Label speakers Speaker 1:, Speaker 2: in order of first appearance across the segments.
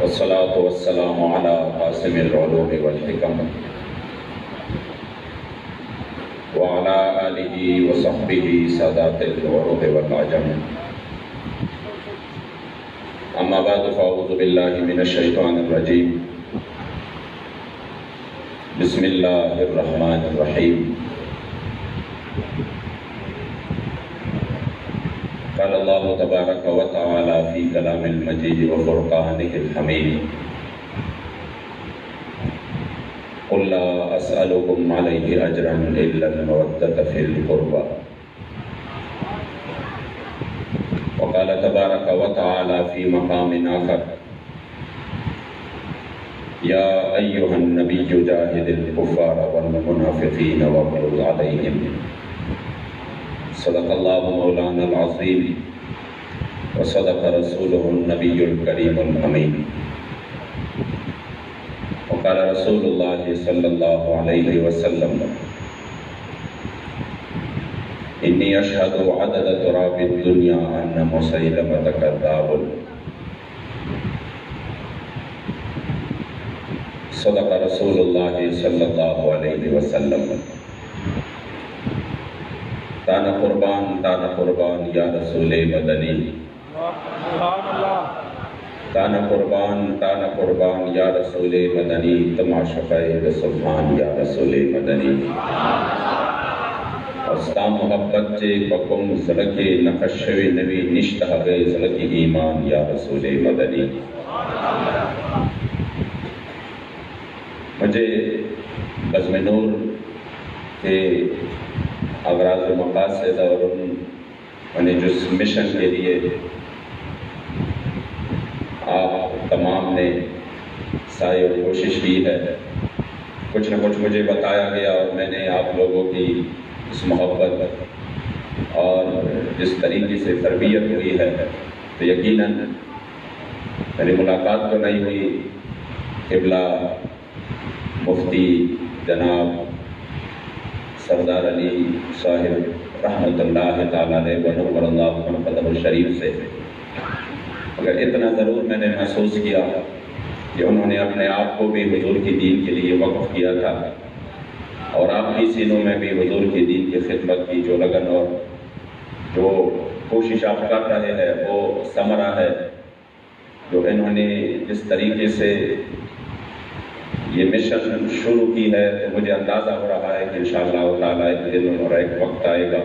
Speaker 1: والصلاة والسلام على قاسم العلوم والحكم وعلى آله وصحبه سادات العروب والعجم. أما بعد فأعوذ بالله من الشيطان الرجيم. بسم الله الرحمن الرحيم. قال الله تبارك وتعالى في كلام المجيد وفرقانه الحميد: قل لا أسألكم عليه أجرا إلا المودة في القربى. وقال تبارك وتعالى في مقام آخر: يا أيها النبي جاهد الكفار والمنافقين واغلظ عليهم. صدق الله مولانا العظيم وصدق رسوله النبي الكريم الأمين. وقال رسول الله صلى الله عليه وسلم: إني أشهد عدد تراب الدنيا أن مسيلمة كذاب. صدق رسول الله صلى الله عليه وسلم. تانا قربان یا رسول مدنی. تانا قربان یا رسول مدنی. تماشقۂ سبحان یا رسول مدنی. استا محبت چے بکم زلکی نقشوی نبی نشتہوے زلکی ایمان یا رسول مدنی. مجھے بزم نور کے اغراض و مقاصد اور ان جس مشن کے لیے آپ تمام نے سعی اور کوشش کی ہے، کچھ نہ کچھ مجھے بتایا گیا اور میں نے آپ لوگوں کی اس محبت اور جس طریقے سے تربیت ہوئی ہے تو یقیناً میری ملاقات تو نہیں ہوئی. قبلہ مفتی جناب سردار علی صاحب رحمۃ اللہ تعالیٰ علیہ ونور اللہ قدم الشریف سے، مگر اتنا ضرور میں نے محسوس کیا کہ انہوں نے اپنے آپ کو بھی حضور کی دین کے لیے وقف کیا تھا، اور آپ کی سینوں میں بھی حضور کی دین کی خدمت کی جو لگن اور جو کوشش آپ کر رہے ہیں وہ ثمرہ ہے. جو انہوں نے جس طریقے سے یہ مشن شروع کی ہے تو مجھے اندازہ ہو رہا ہے کہ انشاءاللہ تعالیٰ ایک دن اور ایک وقت آئے گا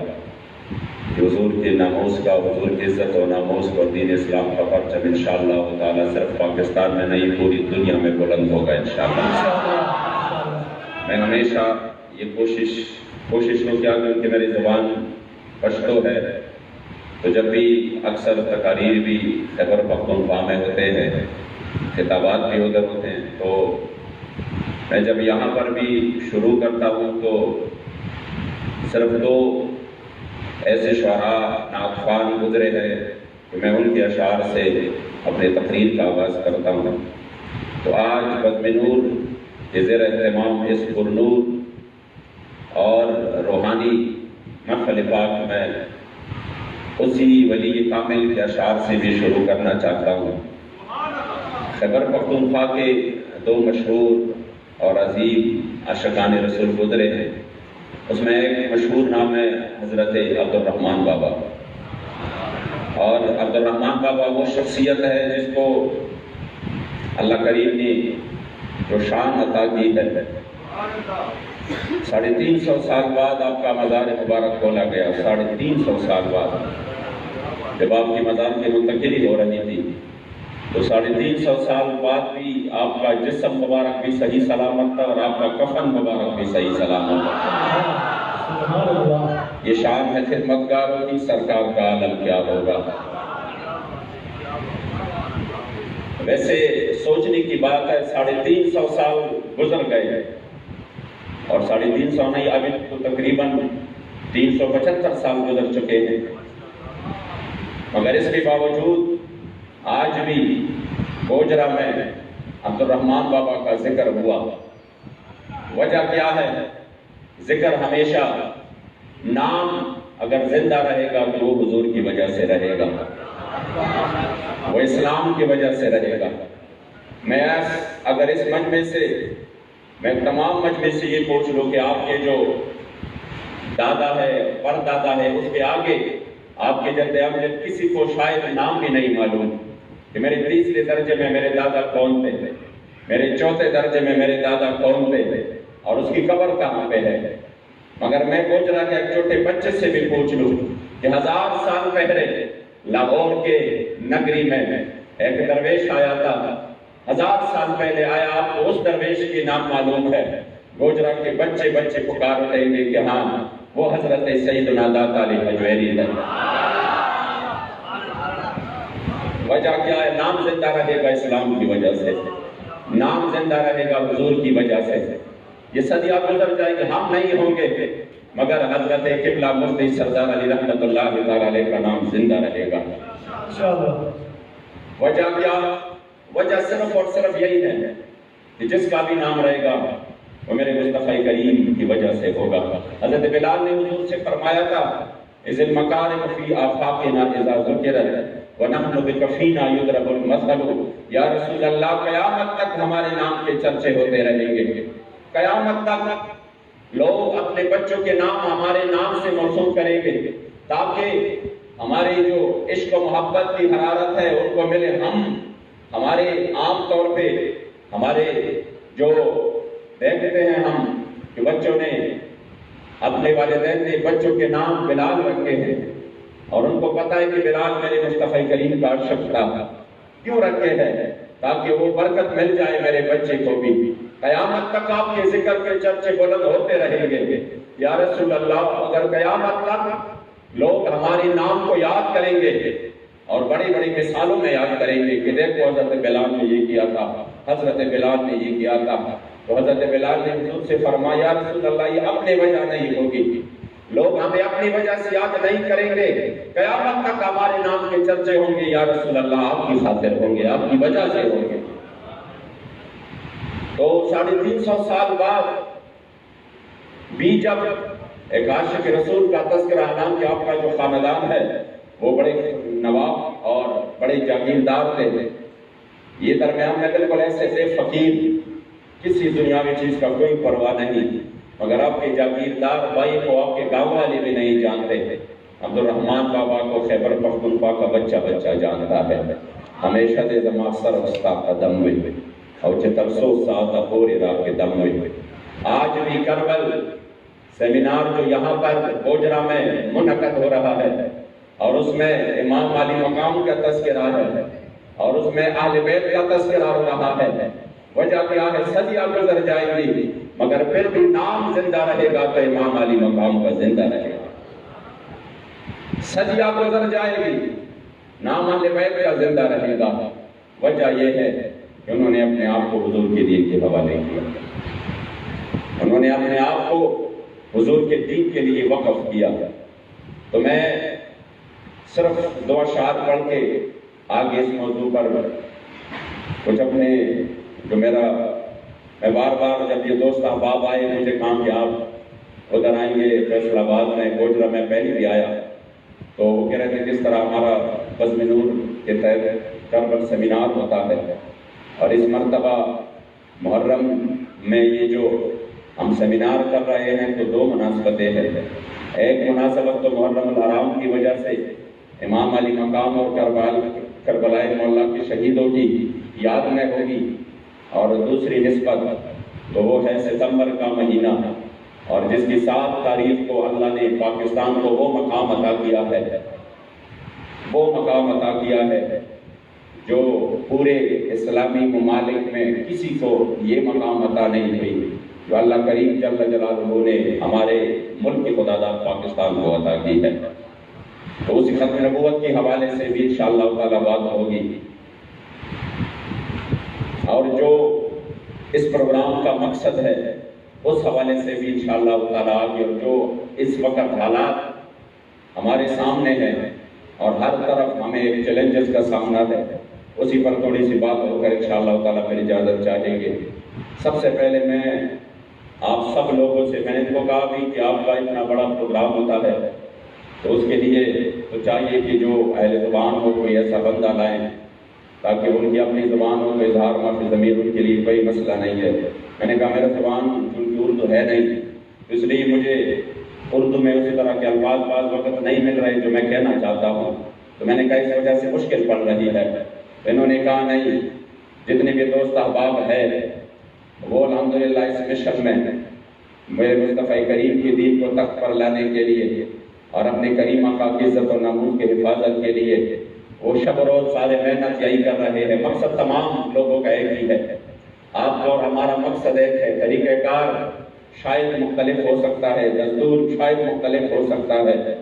Speaker 1: کہ حضور کے ناموس کا، حضور کی عزت و ناموس کو، دین اسلام کا پرچم انشاءاللہ تعالیٰ صرف پاکستان میں نہیں پوری دنیا میں بلند ہوگا انشاءاللہ. میں ہمیشہ یہ کوشش تو کیا کہ میری زبان پشتو ہے، تو جب بھی اکثر تقاریر بھی خیبر پختونخوا میں ہوتے ہیں، خطابات بھی ادھر ہوتے ہیں، تو میں جب یہاں پر بھی شروع کرتا ہوں تو صرف دو ایسے شعراء نعت خوان گزرے ہیں کہ میں ان کے اشعار سے اپنے تقریر کا آغاز کرتا ہوں. تو آج بزم نور کے زیر اہتمام اس پرنور اور روحانی محفل پاک میں اسی ولی کامل کے اشعار سے بھی شروع کرنا چاہتا ہوں. خیبر پختونخوا کے دو مشہور اور عظیم عاشقان رسول گزرے ہیں. اس میں ایک مشہور نام ہے حضرت عبد الرحمن بابا. اور عبد الرحمن بابا وہ شخصیت ہے جس کو اللہ کریم نے جو شان عطا کی ہے. 350 سال بعد آپ کا مزار مبارک کھولا گیا. 350 سال بعد جب آپ کی مزار کی منتقلی ہو رہی تھی تو 350 سال بعد بھی آپ کا جسم مبارک بھی صحیح سلامت تھا اور آپ کا کفن مبارک بھی صحیح سلامت تھا. یہ شان ہے خدمتگاروں کی، سرکار کا عالم کیا ہوگا. ویسے سوچنے کی بات ہے 350 سال گزر گئے ہیں، اور 350 نہیں، ابھی تو تقریباً 375 سال گزر چکے ہیں، مگر اس کے باوجود آج بھی گوجرا میں عبد الرحمن بابا کا ذکر ہوا. وجہ کیا ہے؟ ذکر ہمیشہ نام اگر زندہ رہے گا تو وہ حضور کی وجہ سے رہے گا، وہ اسلام کی وجہ سے رہے گا. میں اگر اس مجمع سے میں تمام مجمع سے یہ پوچھ لوں کہ آپ کے جو دادا ہے پردادا ہے اس کے آگے آپ کے جد امجد کسی کو شاید نام بھی نہیں معلوم کہ میرے تیسرے درجے میں میرے دادا کون تھے، میرے چوتھے درجے میں میرے دادا کون تھے اور اس کی قبر کہاں پہ ہے۔ مگر میں گوجرا کے ایک چھوٹے بچے سے بھی پوچھ لوں کہ 1000 سال پہلے لاہور کے نگری میں ایک درویش آیا تھا، 1000 سال پہلے آیا، آپ کو اس درویش کی نام معلوم ہے؟ گوجرا کے بچے بچے پکار رہے گے کہ ہاں وہ حضرت سیدنا داتا علی حجویری ہے۔ وجہ کیا ہے؟ نام زندہ رہے گا اسلام کی وجہ سے، نام زندہ رہے گا حضور کی وجہ سے۔ یہ صدیاں گزر جائے گی، ہم نہیں ہوں گے، مگر حضرت قبلہ مفتی سردار علی رحمت اللہ تعالی علیہ کا نام زندہ رہے گا انشاءاللہ۔ وجہ کیا؟ وجہ صرف اور صرف یہی ہے کہ جس کا بھی نام رہے گا وہ میرے مصطفی کریم کی وجہ سے ہوگا۔ حضرت بلال نے حضور سے فرمایا تھا اذ المکارم فی آفاقنا اذا ذکرت ونحن بکفینا یضرب المثل، یا رسول اللہ قیامت تک ہمارے نام کے چرچے ہوتے رہیں گے، قیامت تک لوگ اپنے بچوں کے نام ہمارے نام سے موسوم کریں گے تاکہ ہماری جو عشق و محبت کی حرارت ہے ان کو ملے۔ ہمارے عام طور پہ ہمارے جو دیکھتے ہیں ہم کہ بچوں نے اپنے والدین نے بچوں کے نام بلال رکھے ہیں اور ان کو پتہ ہے کہ بلال میرے مصطفی کریم کا عاشق تھا، کیوں رکھے ہیں؟ تاکہ وہ برکت مل جائے میرے بچے کو بھی۔ قیامت تک آپ کے ذکر کے چرچے بلند ہوتے رہیں گے۔ یا رسول اللہ اگر قیامت تک لوگ ہمارے نام کو یاد کریں گے اور بڑی بڑی مثالوں میں یاد کریں گے کہ دیکھو حضرت بلال نے یہ کیا تھا، حضرت بلال نے یہ کیا تھا، تو حضرت بلال نے حضور سے فرمایا یا رسول اللہ یہ اپنے وجہ نہیں ہوگی، لوگ ہمیں اپنی وجہ سے یاد نہیں کریں گے، قیامت تک ہمارے نام کے چرچے ہوں گے یا رسول اللہ آپ کی خاطر ہوں گے، آپ کی وجہ سے ہوں گے۔ تو 350 سال بعد بھی جب ایک عاشق رسول کا تذکرہ، حالانکہ آپ کا جو خاندان ہے وہ بڑے نواب اور بڑے جاگیردار تھے، یہ درمیان میں بالکل ایسے تھے فقیر، کسی دنیاوی چیز کا کوئی پرواہ نہیں، مگر آپ کے جاگیردار بھائی کو آپ کے گاؤں والے بھی نہیں جانتے تھے۔ عبد الرحمن بابا کو خیبر پختونخوا کا بچہ بچہ جانتا ہے، ہمیشہ دے زمان سر وسطا قدم ہوئے اور چترسو سادہ پورے راہ کے دم ہوئے۔ آج بھی کربل سیمینار جو یہاں پر گوجرا میں منعقد ہو رہا ہے اور اس میں امام علی مقام کا تذکرہ ہے اور اس میں اہل بیت کا تذکرہ ہو رہا ہے، وجہ کیا ہے؟ صدیاں گزر جائیں گی مگر پھر بھی نام زندہ رہے گا تو امام علی مقام کا زندہ رہے گا۔ صدیاں گزر جائیں گی نام اہل بیت کا زندہ رہے گا، وجہ یہ ہے کہ انہوں نے اپنے آپ کو حضور کے دین کے حوالے کیا، انہوں نے اپنے آپ کو حضور کے دین کے لیے وقف کیا۔ تو میں صرف 2 اشعار پڑھ کے آگے اس موضوع پر کچھ اپنے جو میں بار بار جب یہ دوست احباب آئے مجھے کہا کہ آپ ادھر آئیں گے فیصل آباد میں، گوجرا میں پہلی بھی آیا، تو وہ کہہ رہے تھے کس طرح ہمارا بزم نور کے تحت کربل سیمینار ہوتا ہے اور اس مرتبہ محرم میں یہ جو ہم سیمینار کر رہے ہیں تو 2 مناسبتیں ہیں۔ ایک مناسبت تو محرم الحرام کی وجہ سے امام علی مقام اور کربلائے مولا کے شہیدوں کی یاد میں ہوگی، اور دوسری نسبت تو وہ ہے ستمبر کا مہینہ اور جس کی 7 تاریخ کو اللہ نے پاکستان کو وہ مقام عطا کیا ہے، وہ مقام عطا کیا ہے جو پورے اسلامی ممالک میں کسی کو یہ مقام عطا نہیں ہوئی، جو اللہ کریم جل جلالہ نے ہمارے ملک کی خداداد پاکستان کو عطا کی ہے۔ تو اسی ختم نبوت کے حوالے سے بھی انشاءاللہ تعالی بات ہوگی، اور جو اس پروگرام کا مقصد ہے اس حوالے سے بھی انشاءاللہ تعالی آگے، اور جو اس وقت حالات ہمارے سامنے ہیں اور ہر طرف ہمیں ایک چیلنجز کا سامنا ہے، اسی پر تھوڑی سی بات ہو کر انشاءاللہ تعالی پھر اجازت چاہیں گے۔ سب سے پہلے میں آپ سب لوگوں سے، میں نے ان کو کہا بھی کہ آپ کا اتنا بڑا پروگرام ہوتا ہے تو اس کے لیے تو چاہیے کہ جو اہل زبان ہو کوئی ایسا بندہ لائیں تاکہ ان کی اپنی زبان ہو تو اظہار معافی ضمیر ان کے لیے کوئی مسئلہ نہیں ہے۔ میں نے کہا میرا زبان چونکہ اردو ہے نہیں، اس لیے مجھے اردو میں اسی طرح کے الفاظ بعض وقت نہیں مل رہے جو میں کہنا چاہتا ہوں، تو میں نے کہا اس وجہ سے مشکل پڑ رہی ہے۔ انہوں نے کہا نہیں، جتنے بھی دوست احباب ہے وہ الحمدللہ اس مشن میں میرے مصطفیٰ کریم کے دین کو تخت پر لانے کے لیے اور اپنے کریم آقا کی عزت و ناموس کی حفاظت کے لیے وہ شب و روز سارے محنت یہی کر رہے ہیں۔ مقصد تمام لوگوں کا ایک ہی ہے، آپ اور ہمارا مقصد ایک ہے، طریقہ کار شاید مختلف ہو سکتا ہے، دستور شاید مختلف ہو سکتا ہے،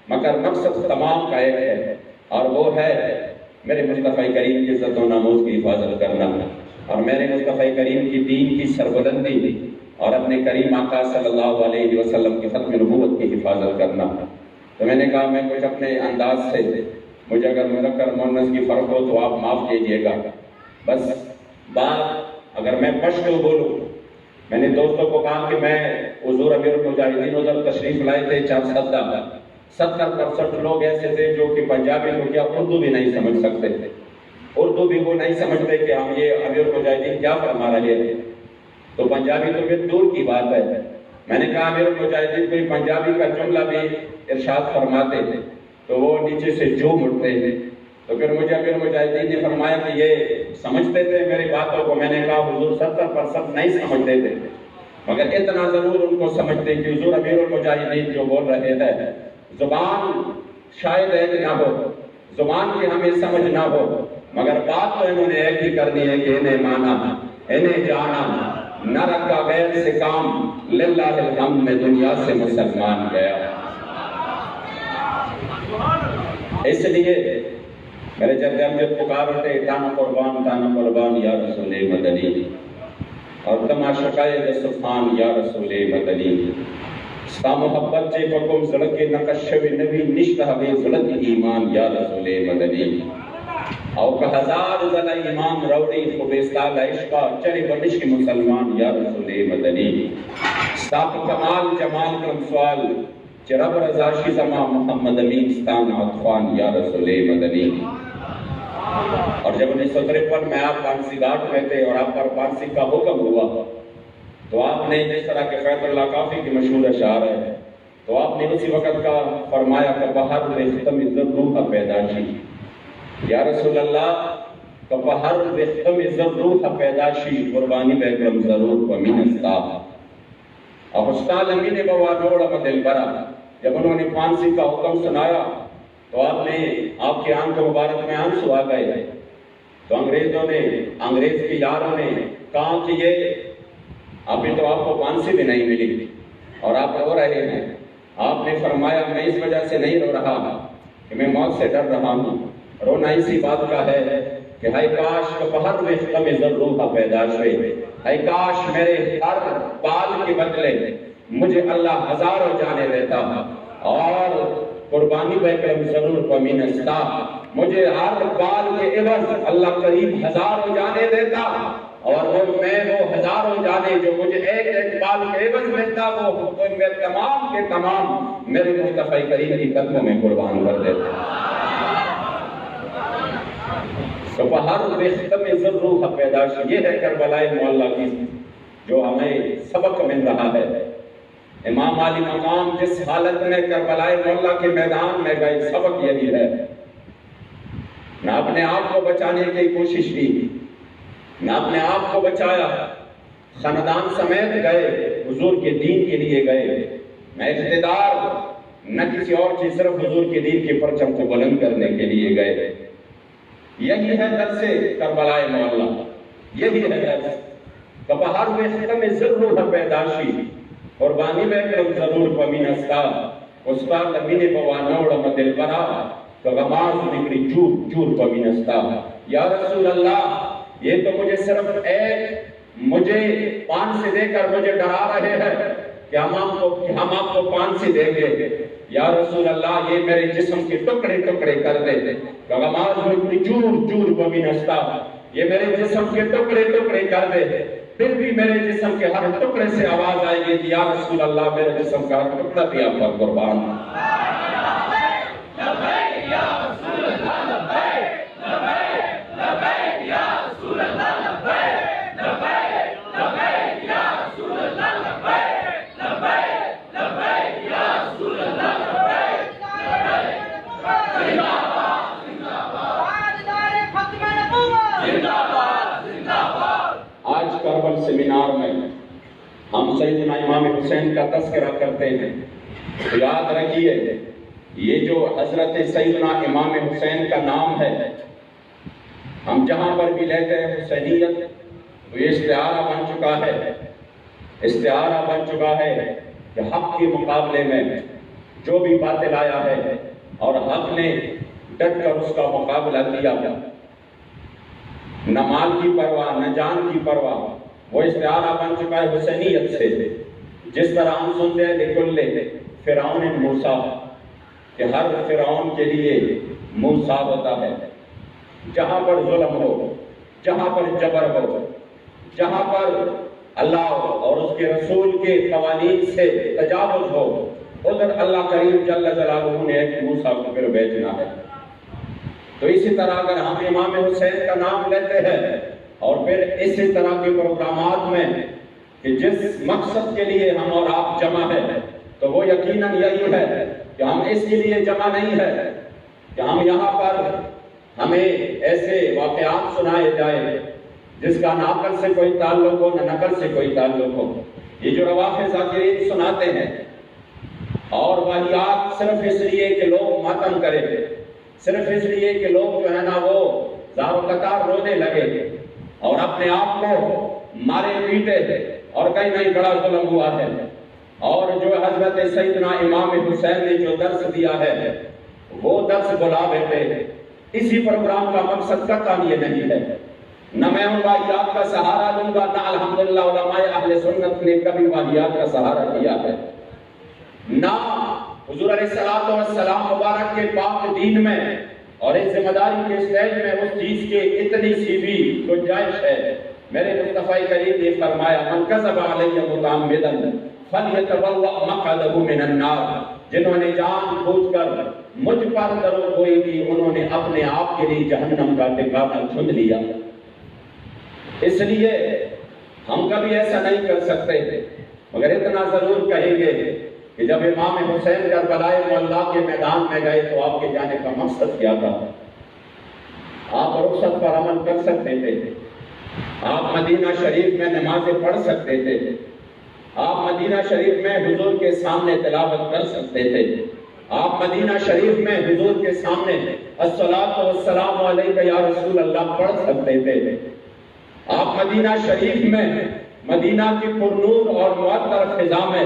Speaker 1: مگر مقصد تمام کا ایک ہے، اور وہ ہے میرے مصطفیٰ کریم کی عزت و ناموس کی حفاظت کرنا اور میرے مصطفیٰ کریم کی دین کی سربلندی اور اپنے کریم آقا صلی اللہ علیہ وسلم کی ختم نبوت کی حفاظت کرنا۔ تو میں نے کہا میں کچھ اپنے انداز سے، مجھے اگر مذکر مؤنث کی فرق ہو تو آپ معاف کیجئے گا، بس بات اگر میں پشتو بولوں، میں نے دوستوں کو کہا کہ میں حضور امیر المجاہدین ادھر تشریف لائے تھے 70% لوگ ایسے تھے جو کہ پنجابی کو کیا اردو بھی نہیں سمجھ سکتے تھے، اردو بھی وہ نہیں سمجھتے کہ ہم یہ امیر المجاہدین کیا فرما رہے ہیں، تو پنجابی تو پھر دور کی بات ہے۔ میں نے کہا امیر المجاہدین کوئی پنجابی کا جملہ بھی ارشاد فرماتے تھے تو وہ نیچے سے جھوم اٹھتے تھے، تو پھر مجھے امیر المجاہدین نے فرمایا کہ یہ سمجھتے تھے میری باتوں کو؟ میں نے کہا حضور 70% نہیں سمجھتے تھے، مگر اتنا ضرور ان کو سمجھتے کہ حضور امیر المجاہدین جو بول رہے ہیں، زبان شاید ایک نہ ہو، زبان کی ہمیں سمجھ نہ ہو، مگر بات تو انہوں نے ایک ہی کرنی ہے کہ انہیں مانا، انہیں جانا، نہ رکھا غیر سے کام، للہ الحمد میں دنیا سے مسلمان گیا۔ اس لیے میرے جد امجد پکار اٹھے، تانا قربان یا رسول مدنی، اور تماشقائے سبحان یا رسول مدنی، ستا محبت جے پکم زڑکے نقشوی نبی نشتہ بے زڑک ایمان یا رسول مدنی، او کہ ہزار زلہ ایمان روڑی خوبستال عشقہ چرے بنشک مسلمان یا رسول مدنی، ستا کمال جمال کرم سوال چرب رضاشی زمان محمد امین ستان عطفان یا رسول مدنی۔ اور جب 1953 میں آپ پانسی گھاٹ میں تھے اور آپ پر پانسی کا حکم ہوا تو آپ نے جس طرح کہ فیض اللہ کافی کی مشہور اشعار ہے تو آپ نے اسی وقت کا فرمایا کہ بہر رختم عزت روح پیداشی، یا رسول اللہ کہ بہر رختم عزت روح پیداشی، قربانی بیکرم ضرور ومین استا اور استاد امین بوانوڑ دل برا۔ جب انہوں نے پانسی کا حکم سنایا تو آپ کی آنکھ مبارک میں آنسو آ گئے، تو انگریز کے یاروں نے کہا کہ یہ ابھی تو آپ کو پانسی بھی نہیں ملی اور آپ رو رہے ہیں۔ آپ نے فرمایا میں اس وجہ سے نہیں رو رہا کہ میں موت سے ڈر رہا ہوں، رونا اسی بات کا ہے کہ ہائے کاش کہ بہر رختم ضرور پیداش ہوئے، ہائے کاش میرے ہر بال کے بدلے مجھے اللہ ہزاروں جانے دیتا اور قربانی بیکرم ضرور ومین استا، مجھے ہر بال کے عوض اللہ قریب ہزاروں جانے دیتا، اور میں وہ ہزاروں جانے جو مجھے ایک ایک بال کے عوض ملتا وہ میں تمام کے تمام میرے مصطفیٰ کریم کی قدموں میں قربان کر دیتا۔ تو بہر رختم ضرور پیداش، یہ ہے کربلائے معلیٰ کی جو ہمیں سبق مل رہا ہے۔ امام علی مقام جس حالت میں کربلائے معلیٰ کے میدان میں گئے، سبق یہی ہے، نہ اپنے آپ کو بچانے کی کوشش کی، نہ اپنے آپ کو بچایا، خاندان سمیت گئے، حضور کے دین کے لیے گئے، نہ اقتدار نہ کسی اور چیز، صرف حضور کے دین کے پرچم کو بلند کرنے کے لیے گئے۔ یہی ہے درس کربلائے معلیٰ، یہی ہے درس کہ بہر رختم ضرور پیداشی، قربانی بیکرم ضرور ومین استا، استاد امین بوانوڑ دل برا کہ غماز نکری جور ومین استا۔ یا رسول اللہ یہ تو مجھے صرف مجھے پانسی دے کر مجھے ڈرا رہے ہیں کہ ہم آپ کو پانسی دیں گے، یا رسول اللہ یہ میرے جسم کے ٹکڑے ٹکڑے کر دے، کہ غماز نکری جور ومین استا، یہ میرے جسم کے ٹکڑے ٹکڑے کر دے، پھر بھی میرے جسم کے ہر ٹکڑے سے آواز آئے گی کہ یا رسول اللہ میرے جسم کا ہر ٹکڑا بھی آپ پر قربان۔
Speaker 2: لبیک یا رسول اللہ، لبیک لبیک لبیک
Speaker 1: آج کربل سیمینار میں ہم سیدنا امام حسین کا تذکرہ کرتے ہیں، تو یاد رکھیے یہ جو حضرت سیدنا امام حسین کا نام ہے، ہم جہاں پر بھی لیتے ہیں حسینیت، تو یہ استعارہ بن چکا ہے، استعارہ بن چکا ہے کہ حق کے مقابلے میں جو بھی باطل آیا ہے اور حق نے ڈٹ کر اس کا مقابلہ کیا، نہ مال کی پرواہ نہ جان کی پرواہ، وہ استعارہ بن چکا ہے حسینیت سے۔ جس طرح ہم سنتے ہیں لکل فرعون موسیٰ، کہ ہر فرعون کے لیے موسیٰ ہوتا ہے، جہاں پر ظلم ہو، جہاں پر جبر ہو، جہاں پر اللہ اور اس کے رسول کے قوانین سے تجاوز ہو، ادھر اللہ کریم جل جلالہ نے ایک موسیٰ کو پھر بھیجنا ہے۔ تو اسی طرح اگر ہم امام حسین کا نام لیتے ہیں اور پھر اسی طرح کے پروگرامات میں کہ جس مقصد کے لیے ہم اور آپ جمع ہیں، تو وہ یقیناً یہی ہے کہ ہم اس کے لیے جمع نہیں ہے کہ ہم یہاں پر ہمیں ایسے واقعات سنائے جائے جس کا نہ عقل سے کوئی تعلق ہو نہ نقل سے کوئی تعلق ہو۔ یہ جو روافع ذاکرین سناتے ہیں اور واقعات صرف اس لیے کہ لوگ ماتم کریں، صرف اس لیے کہ لوگ جو ہے نا وہ زار و قطار رونے لگے اور اپنے آپ کو مارے پیٹے اور کہیں نہیں بڑا ظلم ہوا ہے، اور جو حضرت سیدنا امام حسین نے جو درس دیا ہے وہ درس بلا بیٹھے ہیں۔ اسی پروگرام کا مقصد قطعاً یہ نہیں ہے، نہ میں ان واقعات کا سہارا لوں گا، نہ الحمدللہ علماء اہل سنت نے کبھی واقعات کا سہارا لیا ہے، نہ حضور علیہ السلام مبارک کے پاک دین میں اور اس ذمہ داری کے اسٹیج میں اس چیز کے اتنی سی بھی گنجائش ہے۔ میرے مصطفیٰ کریم نے فرمایا من کذب علی متعمدا فلیتبوأ مقعدہ من النار، جنہوں نے جان بوجھ کر مجھ پر دروغ گوئی کی، انہوں نے اپنے آپ کے لیے جہنم کا ٹھکانہ چن لیا۔ اس لیے ہم کبھی ایسا نہیں کر سکتے، مگر اتنا ضرور کہیں گے کہ جب امام حسین کربلائے معلیٰ کے میدان میں گئے تو آپ کے جانے کا مقصد کیا تھا؟ آپ رخصت پر عمل کر سکتے تھے، آپ مدینہ شریف میں نمازیں پڑھ سکتے تھے، آپ مدینہ شریف میں حضور کے سامنے تلاوت کر سکتے تھے، آپ مدینہ شریف میں حضور کے سامنے الصلاۃ والسلام علیک یا رسول اللہ پڑھ سکتے تھے، آپ مدینہ شریف میں مدینہ کی پرنور اور معطر فضا میں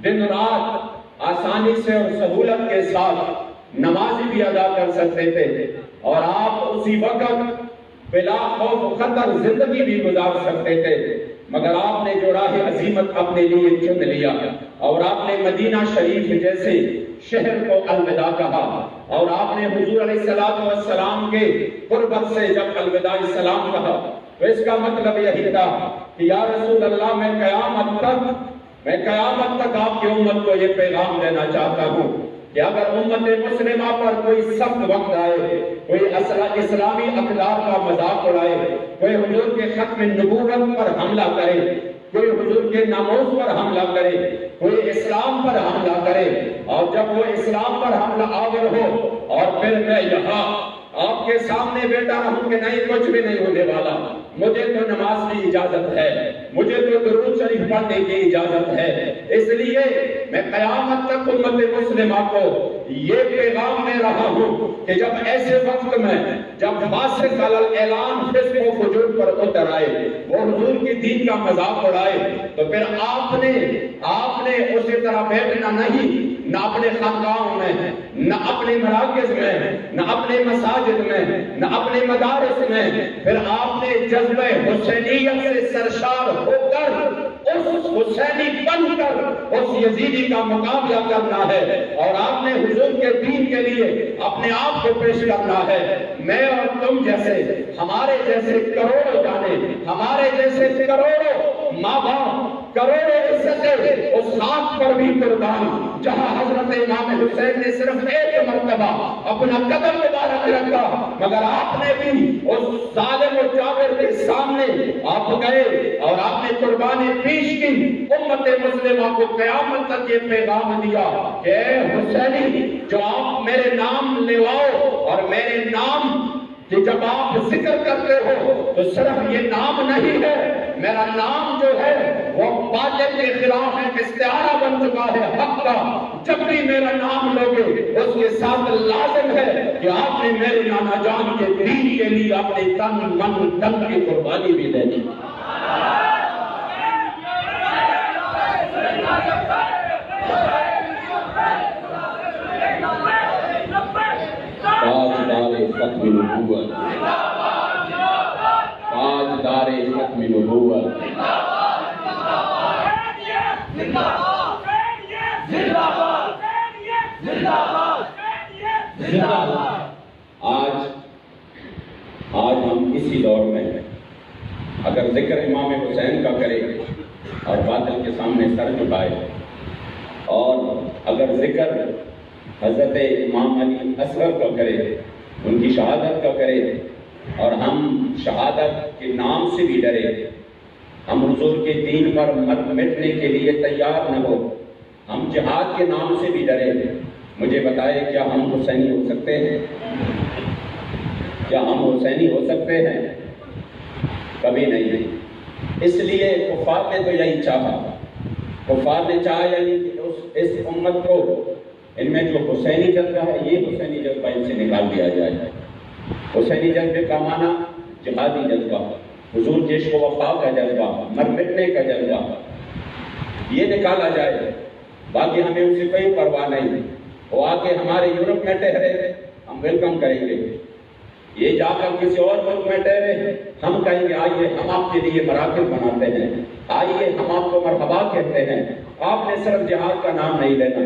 Speaker 1: دن رات آسانی سے اور سہولت کے ساتھ نمازی بھی ادا کر سکتے تھے، اور آپ اسی وقت بلا خوف و خطر زندگی بھی گزار سکتے تھے، مگر آپ نے جو راہ عظیمت اپنے لیے چن لیا اور آپ نے مدینہ شریف جیسے شہر کو الوداع کہا، اور آپ نے حضور علیہ السلام کے قربت سے جب الوداع السلام کہا، تو اس کا مطلب یہی تھا کہ یا رسول اللہ میں قیامت تک آپ کی امت کو یہ پیغام دینا چاہتا ہوں کہ اگر امت مسلمہ پر کوئی سخت وقت آئے، کوئی اسلامی اقدار کا مذاق اڑائے، کوئی حضور کے ختم نبوت پر حملہ کرے، کوئی حضور کے ناموس پر حملہ کرے، کوئی اسلام پر حملہ کرے، اور جب وہ اسلام پر حملہ آور ہو اور پھر میں یہاں آپ کے سامنے بیٹا رہوں کہ نہیں کچھ بھی نہیں ہونے والا، مجھے تو نماز کی اجازت ہے، مجھے تو درود شریف پڑھنے کی اجازت ہے، اس لیے میں قیامت تک امت مسلمہ کو یہ پیغام دے رہا ہوں کہ جب ایسے وقت میں جب فاسق علی اعلان فسق و فجور پر اتر آئے، وہ حضور کی دین کا مذاق اڑائے، تو پھر آپ نے اسی طرح بیٹھنا نہیں، نہ اپنے خانقاہوں میں، نہ اپنے مراکز میں، نہ اپنے مساجد میں، نہ اپنے مدارس میں، پھر آپ نے جذبہ حسینیت سے سرشار ہو کر اس حسینی بن کر اس یزیدی کا مقابلہ کرنا ہے، اور آپ نے حضور کے دین کے لیے اپنے آپ کو پیش کرنا ہے۔ میں اور تم جیسے، ہمارے جیسے کروڑوں جانے، ہمارے جیسے کروڑوں ماں باپ، کروڑوں عزتیں اس خاک پر بھی قربان جہاں حضرت امام حسین نے صرف ایک مرتبہ اپنا قدم مبارک رکھا، مگر آپ نے بھی اس ظالم و جابر کے سامنے آپ گئے اور آپ نے قربانی پیش کی، امت مسلمہ کو قیامت تک یہ پیغام دیا کہ اے حسینی، جو آپ میرے نام لیواؤ اور میرے نام کہ جب آپ ذکر کرتے ہو
Speaker 2: تو صرف یہ نام نہیں ہے، میرا نام جو ہے وہ باطل کے خلاف ہے، استعارہ بن چکا ہے حق کا۔ جب بھی میرا نام لوگے اس کے ساتھ لازم ہے کہ آپ نے میرے نانا جان کے دین کے لیے اپنے تن من دم کی قربانی بھی دینی۔
Speaker 1: تاجدار ختم نبوت، تاجدار ختم نبوت، آج ہم اسی دور میں اگر ذکر امام حسین کا کرے اور باطل کے سامنے سر جھکائے، اور اگر ذکر حضرت امام علی اصغر کا کرے، ان کی شہادت کا کرے، اور ہم شہادت کے نام سے بھی ڈرے، ہم حضور کے دین پر مٹنے کے لیے تیار نہ ہو، ہم جہاد کے نام سے بھی ڈرے، مجھے بتائے کیا ہم حسینی ہو سکتے ہیں؟ کیا ہم حسینی ہو سکتے ہیں؟ کبھی نہیں۔ اس لیے کفار نے تو یہی چاہا، کفار نے چاہا یعنی اس امت کو، ان میں جو حسینی جذبہ ہے یہ حسینی جذبہ ان سے نکال دیا جائے۔ حسینی جذبے کا معنی جہادی جذبہ، حضور جیش و وفا کا جذبہ، مر مٹنے کا جذبہ، یہ نکالا جائے۔ باقی ہمیں ان سے کوئی پرواہ نہیں، وہ آ کے ہمارے یورپ میں ٹھہرے ہم ویلکم کریں گے، یہ جا کر کسی اور ملک میں ٹھہرے ہم کہیں گے آئیے ہم آپ کے لیے مراکز بناتے ہیں، آئیے ہم آپ کو مرحبا کہتے ہیں۔ آپ نے صرف جہاد کا نام نہیں لینا،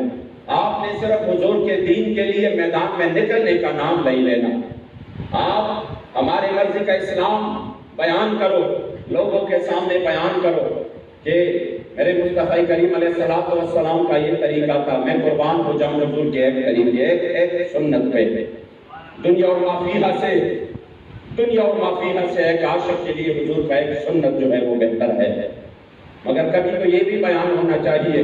Speaker 1: آپ نے صرف حضور کے دین کے لیے میدان میں نکلنے کا نام نہیں لینا، آپ ہمارے مرضی کا اسلام بیان کرو، لوگوں کے سامنے بیان کرو کہ میرے مصطفی کریم علیہ السلام کا یہ طریقہ تھا، میں قربان ہو جاؤں حضور کے ایک کریم کے ایک سنت پہ۔ دنیا اور مافیہ سے ایک عاشق کے لیے حضور کا ایک سنت جو ہے وہ بہتر ہے۔ مگر کبھی تو یہ بھی بیان ہونا چاہیے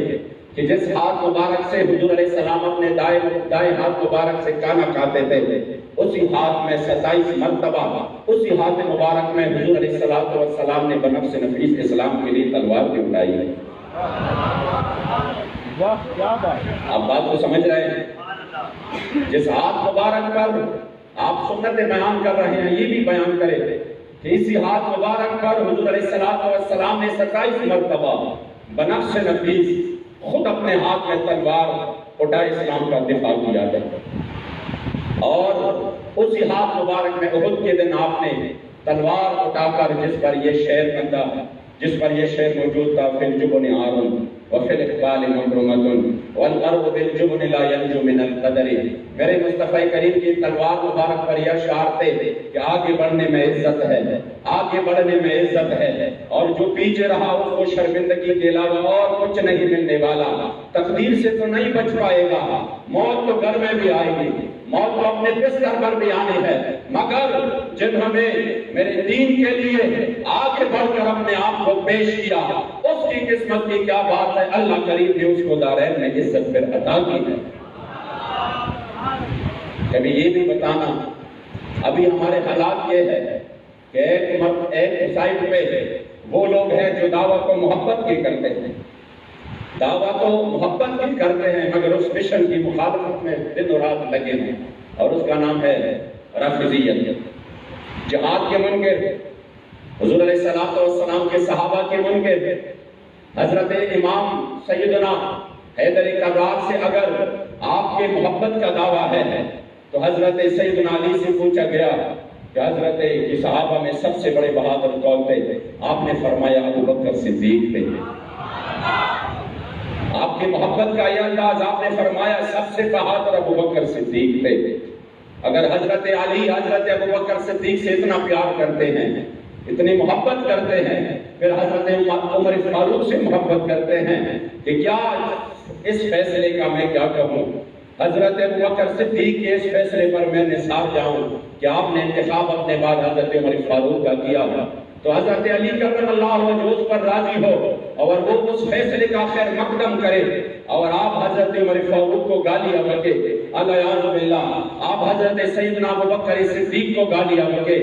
Speaker 1: کہ جس ہاتھ مبارک سے حضور علیہ السلام اپنے دائیں ہاتھ مبارک سے کھانا کھاتے تھے، اسی ہاتھ میں 27 مرتبہ اسی ہاتھ مبارک میں حضور علیہ السلام نے بنفس نفیس اسلام کے لیے تلوار بھی اٹھائی ہے۔ آپ بات کو سمجھ رہے ہیں؟ جس ہاتھ مبارک پر آپ سنت بیان کر رہے ہیں یہ بھی بیان کرے کہ اسی ہاتھ مبارک پر حضور علیہ السلام نے 27 مرتبہ بنفس نفیس خود اپنے ہاتھ میں تلوار اٹھائے اسلام کا دفاع کیا ہے۔ اور اسی ہاتھ مبارک میں احد کے دن آپ نے تلوار اٹھا کر جس پر یہ شعر بندہ جس پر یہ شعر موجود تھا، فی الجبن عار وفی الاقبال مکرمۃ والارض بالجبن لا ینجو من القدر۔ میرے مصطفی کریم کی تلوار مبارک پر یہ اشعار تھے کہ آگے بڑھنے میں عزت ہے، آگے بڑھنے میں عزت ہے، اور جو پیچھے رہا اس کو شرمندگی کے علاوہ اور کچھ نہیں ملنے والا۔ تقدیر سے تو نہیں بچ پائے گا، موت تو گھر میں بھی آئے گی، موت تو اپنے بستر پر بھی آنی ہے، مگر جنہوں نے میرے دین کے لیے آگے بڑھ کر اپنے آپ کو پیش کیا، اس کی قسمت کی کیا بات ہے، اللہ کریم نے اس کو دارین میں عزت پھر عطا کی ہے۔ کبھی یہ بھی بتانا، ابھی ہمارے حالات یہ ہے کہ ایک سائٹ پہ وہ لوگ ہیں جو دعویٰ کو محبت کی کرتے ہیں، دعویٰ تو محبت کی کرتے ہیں، مگر اس مشن کی مخالفت میں دن و رات لگے ہیں، اور اس کا نام ہے رافضیت۔ جہاد کے منکر، حضور علیہ السلام کے صحابہ کے منکر، حضرت امام سیدنا حیدر کرار سے اگر آپ کے محبت کا دعویٰ ہے تو حضرت سیدنا علی سے پوچھا گیا کہ حضرت کی صحابہ میں سب سے بڑے بہادر کون تھے؟ آپ نے فرمایا ابو بکر صدیق تھے۔ آپ کی محبت کا یہ انداز، آپ نے فرمایا سب سے بہادر ابو بکر صدیق تھے۔ اگر حضرت علی حضرت ابو بکر صدیق سے اتنا پیار کرتے ہیں، اتنی محبت کرتے ہیں، پھر حضرت عمر فاروق سے محبت کرتے ہیں کہ کیا اس فیصلے کا میں کیا کہوں؟ حضرت ابو بکر صدیق کے اس فیصلے پر میں نثار جاؤں کہ آپ نے انتخاب اپنے بعد حضرت عمر فاروق کا کیا، تو حضرت علی کرم اللہ وجہ اس پر راضی ہو اور وہ اس فیصلے کا خیر مقدم کرے، اور آپ حضرت عمر فاروق کو گالیاں بکے، الیاذ باللہ آپ حضرت سیدنا ابو بکر صدیق کو گالیاں بکے،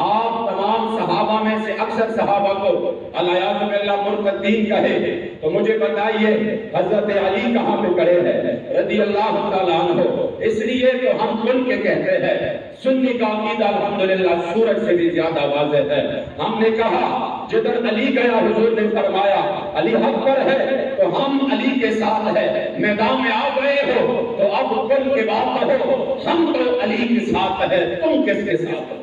Speaker 1: آپ تمام صحابہ
Speaker 2: تمام میں سے اکثر صحابہ کو العیاذ باللہ مرتدین کہے تو مجھے بتائیے حضرت علی کہاں پہ کھڑے ہیں رضی اللہ تعالیٰ عنہ؟ اس لیے تو ہم کن کے کہتے ہیں سنی کا عقیدہ الحمدللہ سورج سے بھی زیادہ واضح ہے۔ ہم نے کہا جدھر علی گیا حضور نے فرمایا علی حق پر ہے تو ہم علی کے ساتھ ہے، میدان میں آ گئے ہو تو اب کل کے بات کہو ہم تو علی کے ساتھ ہے، تم کس کے ساتھ ہو؟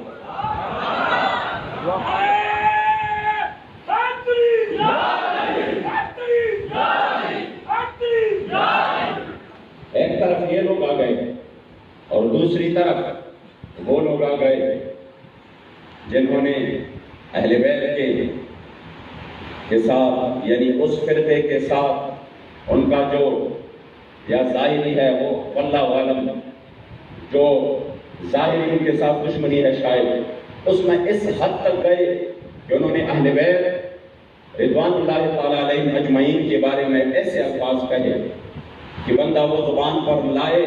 Speaker 2: ایک طرف یہ لوگ آ گئے اور دوسری طرف وہ لوگ آ گئے جنہوں نے اہل بیت کے ساتھ یعنی اس فرقے کے ساتھ ان کا جو یا ظاہری ہے وہ واللہ عالم جو ظاہری ان کے ساتھ دشمنی ہے شاید اس میں اس حد تک گئے کہ انہوں نے اہل بیت رضوان اللہ تعالیٰ علیہ اجمعین کے بارے میں ایسے الفاظ کہے کہ بندہ وہ زبان پر لائے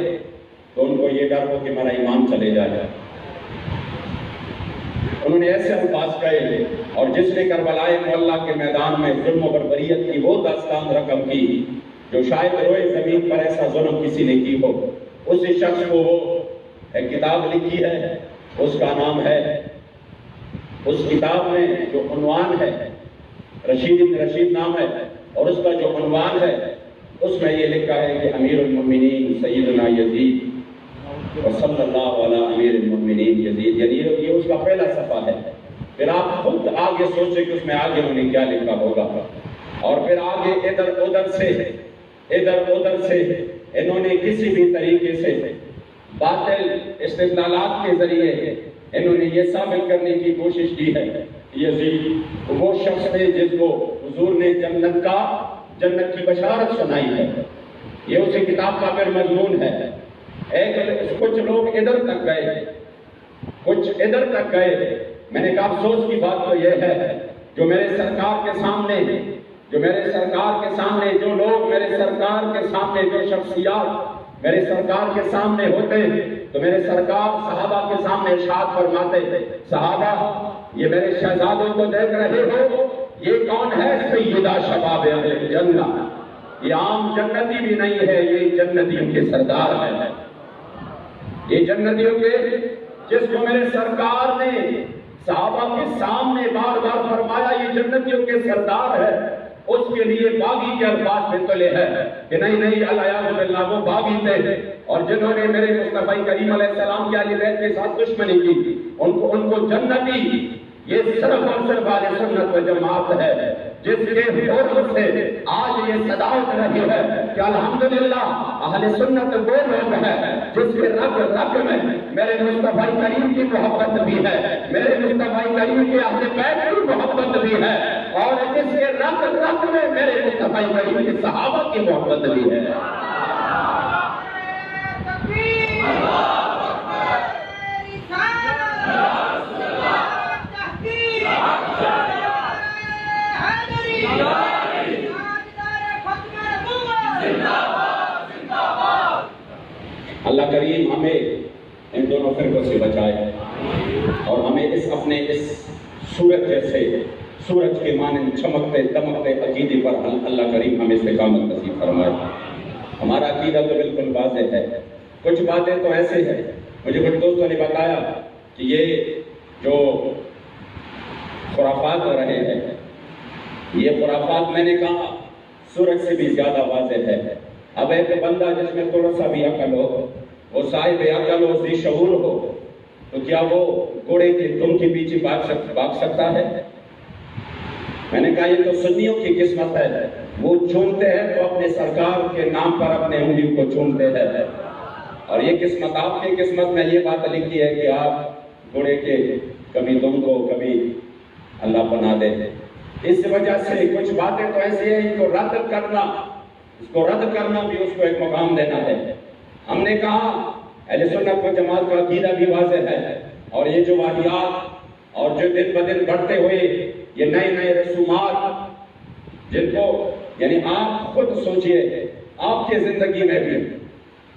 Speaker 2: تو ان کو یہ ڈر ہو کہ میرا ایمان چلے جائے۔ انہوں نے ایسے الفاظ کہے اور جس نے کربلائے معلیٰ کے میدان میں ظلم و بربریت کی وہ داستان رقم کی جو شاید روئے زمین پر ایسا ظلم کسی نے کی ہو، اسی شخص کو وہ ایک کتاب لکھی ہے، اس کا نام ہے، اس کتاب میں جو عنوان ہے رشید ابن رشید نام ہے اور اس کا جو عنوان ہے اس میں یہ لکھا ہے کہ امیر المؤمنین سیدنا یزید وصلی اللہ علی امیر المؤمنین یزید، یعنی یہ اس کا پہلا صفحہ ہے۔ پھر آپ خود آگے سوچیں کہ اس میں آگے انہوں نے کیا لکھا ہوگا، اور پھر آگے ادھر ادھر سے انہوں نے کسی بھی طریقے سے باطل استدلالات کے ذریعے انہوں نے یہ ثابت کرنے کی کوشش کی ہے یزید وہ شخص ہے جس کو حضور نے جنت کی بشارت سنائی ہے، یہ اسی کتاب کا پھر مضمون ہے۔ کچھ لوگ ادھر تک گئے، میں نے کہا افسوس کی بات تو یہ ہے جو میرے سرکار کے سامنے جو لوگ میرے سرکار کے سامنے جو شخصیات میرے سرکار کے سامنے ہوتے تو میرے سرکار صحابہ کے سامنے ارشاد فرماتے صحابہ یہ میرے شہزادوں کو دیکھ رہے ہو، یہ کون ہے؟ سیدہ شباب اہل جنہ، یہ عام جنتی بھی نہیں ہے، یہ جنتیوں کے سردار ہے، یہ جنتیوں کے جس کو میرے سرکار نے صحابہ کے سامنے بار بار فرمایا یہ جنتیوں کے سردار ہے، اس کے لیے باغی کے الفاظ میں تلے ہے کہ نہیں العیاذ باللہ وہ باغی تھے اور جنہوں نے میرے مصطفی کریم علیہ السلام کے اہل بیت کے ساتھ دشمنی کی ان کو جنتی، یہ صرف اور صرف اہل سنت و جماعت ہے جس کے حکم سے آج یہ صدا اٹھ رہی ہے کہ الحمدللہ اہل سنت وہ لوگ ہیں جس کے رگ میں میرے مصطفی کریم کی محبت بھی ہے، میرے مصطفی کریم کے اہل بیت کی محبت بھی ہے، اور جس کے رگ میں میرے مصطفی کریم کے صحابہ کی محبت بھی ہے۔ اللہ کریم ہمیں ان دونوں فرقوں سے بچائے اور ہمیں اپنے سورج جیسے سورج کے مانند چمکتے دمکتے عقیدے پر اللہ کریم ہمیں استقامت نصیب فرمائے۔ ہمارا عقیدہ تو بالکل واضح ہے، کچھ باتیں تو ایسے ہیں، مجھے کچھ دوستوں نے بتایا کہ یہ جو خرافات ہو رہے ہیں یہ خرافات میں نے کہا سورج سے بھی زیادہ واضح ہے۔ اب ایک بندہ جس میں تھوڑا سا بھی عقل ہو، وہ صاحب عقل ہو، ذی شعور ہو، تو کیا وہ گھوڑے کے دم کے پیچھے بھاگ سکتا ہے؟ میں نے کہا یہ تو سنیوں کی قسمت ہے، وہ چومتے ہیں تو اپنے سرکار کے نام پر اپنے انگلیوں کو چومتے ہیں، اور یہ قسمت آپ کی قسمت میں یہ بات لکھی ہے کہ آپ گھوڑے کے کبھی دم کو کبھی اللہ بنا دے۔ اس وجہ سے کچھ باتیں تو ایسی ہیں اس کو رد کرنا بھی اس کو ایک مقام دینا ہے۔ ہم نے کہا اہل سنت و جماعت کا عقیدہ بھی واضح ہے، اور یہ جو واقعات اور جو دن بدن بڑھتے ہوئے یہ نئے رسومات جن کو یعنی آپ خود سوچئے آپ کے زندگی میں بھی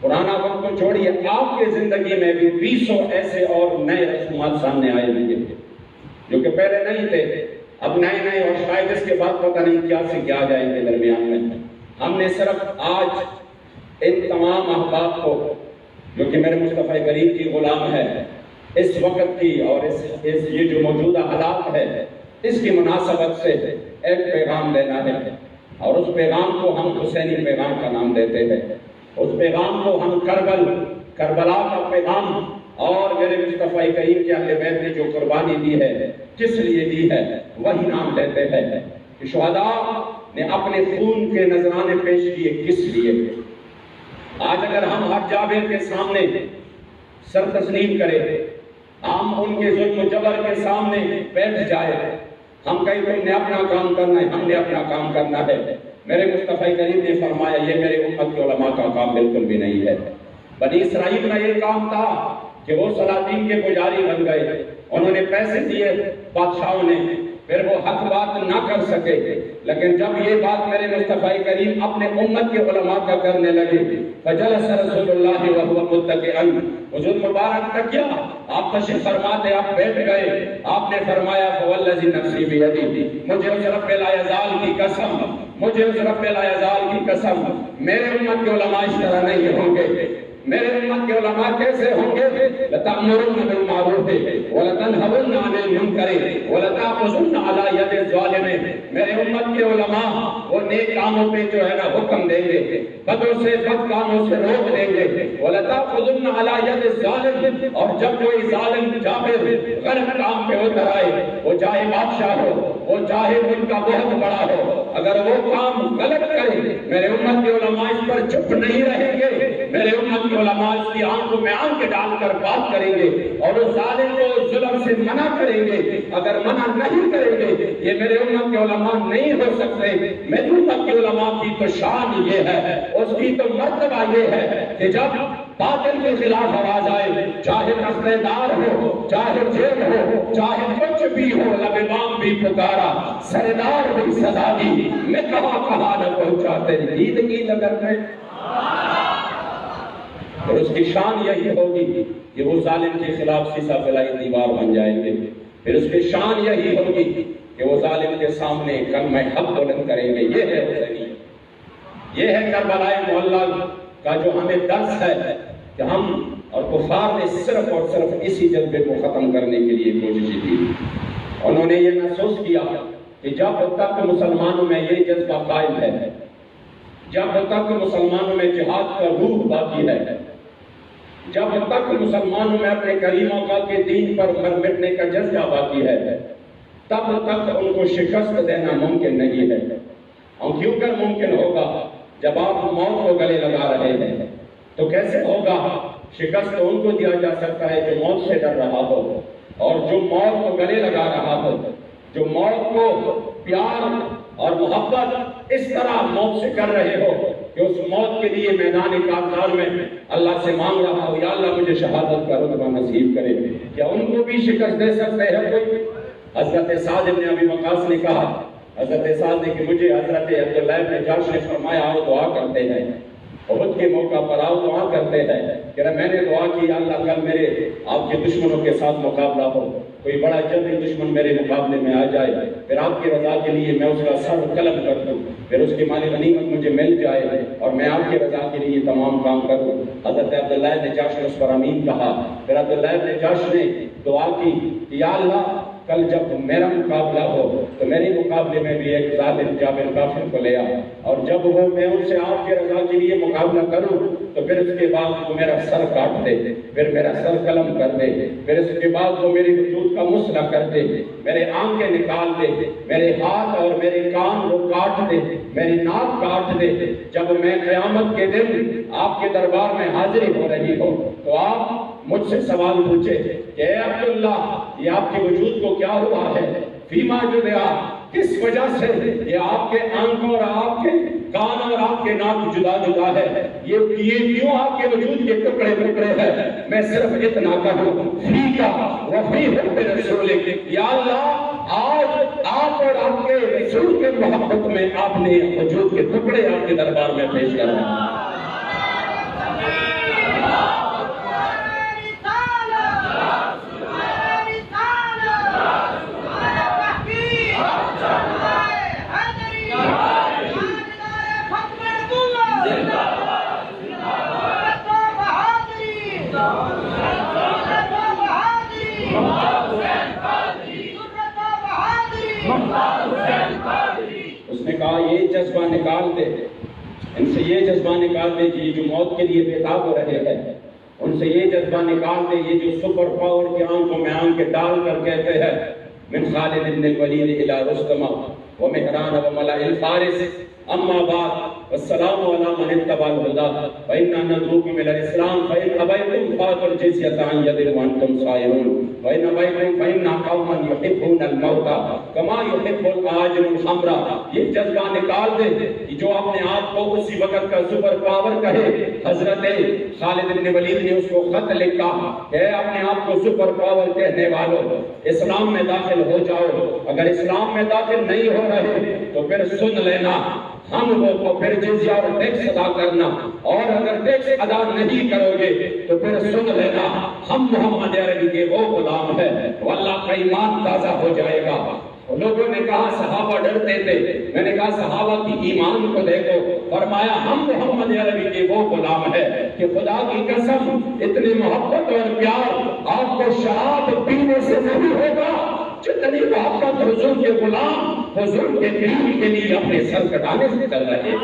Speaker 2: پرانا وقت کو چھوڑیے، آپ کے زندگی میں بھی 20 ایسے اور نئے رسومات سامنے آئے ہوں گے جو کہ پہلے نہیں تھے، اب نئے نئے، اور شاید اس کے بعد پتہ نہیں کیا سے کیا جائیں گے درمیان میں۔ ہم نے صرف آج ان تمام احباب کو جو کہ میرے مصطفیٰ کریم کی غلام ہے، اس وقت کی اور اس یہ جو موجودہ حالات ہے اس کی مناسبت سے ایک پیغام دینا ہے، اور اس پیغام کو ہم حسینی پیغام کا نام دیتے ہیں۔ اس پیغام کو ہم کربلا کا پیغام، اور میرے مصطفیٰ کریم کے اہل بیت نے جو قربانی دی ہے، کس لیے دی ہے، وہی نام دیتے ہیں کہ شہداء نے اپنے خون کے نذرانے پیش کیے کس لیے۔ آج اگر ہم ہر جابر کے سامنے سر تسلیم کریں، ہم ان کے ظلم و جبر کے سامنے بیٹھ جائے، ہم کہیں تم نے اپنا کام کرنا ہے، ہم نے اپنا کام کرنا ہے، میرے مصطفیٰ کریم نے فرمایا یہ میرے امت کے علماء کا کام بالکل بھی نہیں ہے۔ بنی اسرائیل کا یہ کام تھا کہ وہ سلاطین کے پجاری بن گئے، انہوں نے پیسے دیے بادشاہوں نے، پھر وہ حق بات نہ کر سکے، لیکن جب یہ بات میرے مصطفیٰ کریم اپنے امت کے علماء کا کرنے لگے، فجلس رسول اللہ وهو متکئا، حضور مبارک تکیہ آپ تشریف فرماتے، آپ بیٹھ گئے، آپ نے فرمایا فوالذی نفسی بیدی، مجھے اس رب لا یزال کی قسم، مجھے اس رب لا یزال کی قسم، میرے امت کے علماء اس طرح نہیں ہوں گے۔ میرے امت کے علماء کیسے ہوں گے؟ لَتَأْمُرُنَّ بِالْمَعْرُوفِ وَلَتَنْهَوُنَّ عَنِ الْمُنْكَرِ وَلَتَأْخُذُنَّ عَلَى يَدِ الظَّالِمِ، میرے امت کے علماء وہ نیک کاموں پہ جو ہے نا حکم دیں گے، بدوں سے بد کاموں سے روک دیں گے، وَلَتَأْخُذُنَّ عَلَى يَدِ الظَّالِمِ، اور جب کوئی ظالم جابر غلط کام پہ اتر آئے، وہ چاہے بادشاہ ہو، وہ چاہے ان کا بہت بڑا ہو، اگر وہ کام غلط کرے، میرے امت کے علماء اس پر چپ نہیں رہیں گے، میرے امت کے علماء اس کی آنکھوں میں آنکھ ڈال کر بات کریں گے، اور اس ظالم کو ظلم سے منع کریں گے۔ اگر منع نہیں کریں گے، یہ میرے امت کے علماء نہیں ہو سکتے۔ میری امت کے علماء کی تو شان یہ ہے، اس کی تو مرتبہ یہ ہے کہ جب باطل کے خلاف آواز آئے، چاہے رشتے دار ہو، چاہے جیل ہو، چاہے کچھ بھی ہو، لب بام بھی پکارا، سردار بھی صدا دی، میں کہاں کہاں نہ پہنچا تیری دید کی لگر میں۔ اور اس کی شان یہی ہوگی کہ وہ ظالم کے خلاف سیسا پلائی دیوار بن جائیں گے۔ پھر اس کی شان یہی ہوگی کہ وہ ظالم کے سامنے کلمہ حق بلند کریں گے۔ یہ ہے حسینی، یہ ہے کربلا معلی کا جو ہمیں درس ہے کہ ہم اور کفار نے صرف اور صرف اسی جذبے کو ختم کرنے کے لیے کوشش کی۔ انہوں نے یہ محسوس کیا کہ جب تک مسلمانوں میں یہ جذبہ قائم ہے، جب تک مسلمانوں میں جہاد کا روح باقی ہے، جب تک مسلمانوں میں اپنے کریم آقا کے دین پر مر مٹنے کا جذبہ باقی ہے، تب تک ان کو شکست دینا ممکن نہیں ہے۔ اور کیوں کر ممکن ہوگا؟ جب آپ موت کو گلے لگا رہے ہیں تو کیسے ہوگا؟ شکست ان کو دیا جا سکتا ہے جو موت سے ڈر رہا ہو، اور جو موت کو گلے لگا رہا ہو، جو موت کو پیار اور محبت اس طرح موت سے کر رہے ہو کہ اس موت کے لیے میدان کارزار میں اللہ سے مانگ رہا ہو، یا اللہ مجھے شہادت کا رتبہ نصیب کرے، کیا ان کو بھی شکست دے سکتے ہیں کوئی؟ حضرت سعد بن ابی وقاص نے کہا، حضرت سعد نے کہ مجھے حضرت عبداللہ بن جاش نے فرمایا آؤ دعا کرتے ہیں، احد کے موقع پر آؤ دعا کرتے ہیں کہ میں نے دعا کی اللہ کل میرے آپ کے دشمنوں کے ساتھ مقابلہ ہو، کوئی بڑا جبری دشمن میرے مقابلے میں آ جائے، پھر آپ کی رضا کے لیے میں اس کا سر قلم کر دوں، پھر اس کی مال غنیمت مجھے مل جائے اور میں آپ کی رضا کے لیے تمام کام کروں۔ حضرت عبداللہ بن جاش نے اس پر امین کہا، پھر عبداللہ بن جاش نے دعا کی کہ یا اللہ کل جب میرا مقابلہ ہو تو میرے مقابلے میں بھی ایک ظالم جابر کافر کو لے آ، اور جب وہ میں ان سے آپ کے رضا کے لیے مقابلہ کروں تو پھر اس کے بعد وہ میرا سر کاٹ دے، پھر میرا سر قلم کر دے، پھر اس کے بعد وہ میری وجود کا مسئلہ کر دے، میرے آنکھیں نکال دے، میرے ہاتھ اور میرے کان وہ کاٹ دے، میری ناک کاٹ دے۔ جب میں قیامت کے دن آپ کے دربار میں حاضری ہو رہی ہو تو آپ مجھ سے سوال پوچھے کہ اے عبداللہ یہ آپ کے وجود کو کیا ہوا ہے؟ فیما جدیا، کس وجہ سے یہ آپ کے آنکھوں اور آپ کے کان اور آپ کے ناک جدا جدا ہے، یہ کیوں آپ کے وجود کے ٹکڑے ٹکڑے ہے؟ میں صرف اتنا کہوں فیکا وفی حب رسولک، یا اللہ آج آپ اور آپ کے رسول کے محبت میں آپ نے وجود کے ٹکڑے آپ کے دربار میں پیش کر رہے ہیں۔
Speaker 1: اس نے کہا یہ جذبہ نکال دے، ان سے یہ جذبہ نکال دے کہ یہ جو موت کے لیے بےتاب ہو رہے ہیں، ان سے یہ جذبہ نکال دے، یہ جو سپر پاور کی آنکھوں میں آنکھ ڈال کر کہتے ہیں من خالد بن الولید الى رستم ومہران وملأ الفارس اما بعد والسلام علی من اتبع الهدى فإنا ندعوكم الى الاسلام فإن ابيتم فاتوا الجزية عن يد وانتم صاغرون وإن ابيتم فإنا قوما يحبون الموت كما يحب الآجر الخمر۔ یہ جذبہ نکال دے کہ جو اپنے آپ کو اسی وقت کا سپر پاور کہے۔ حضرت خالد بن ولید نے اس کو خط لکھا کہ اپنے آپ کو سپر پاور کہنے والوں اسلام میں داخل ہو جاؤ، اگر اسلام میں داخل نہیں ہو رہے تو پھر سن لینا، ہم کو پھر جزیہ اور ٹیکس ادا کرنا، اور اگر ٹیکس ادا نہیں کرو گے تو پھر سن لینا ہم محمد عربی کے وہ غلام ہیں، واللہ کا ایمان تازہ ہو جائے گا۔ لوگوں نے کہا صحابہ ڈرتے تھے، میں نے کہا صحابہ کی ایمان کو دیکھو، فرمایا ہم محمد عربی کے وہ غلام ہیں کہ خدا کی قسم اتنی محبت اور پیار آپ کو شراب پینے سے نہیں ہوگا جتنی محبت حضور کے غلام حضور کے دین کے لیے اپنے سر کٹانے سے کر رہے ہیں۔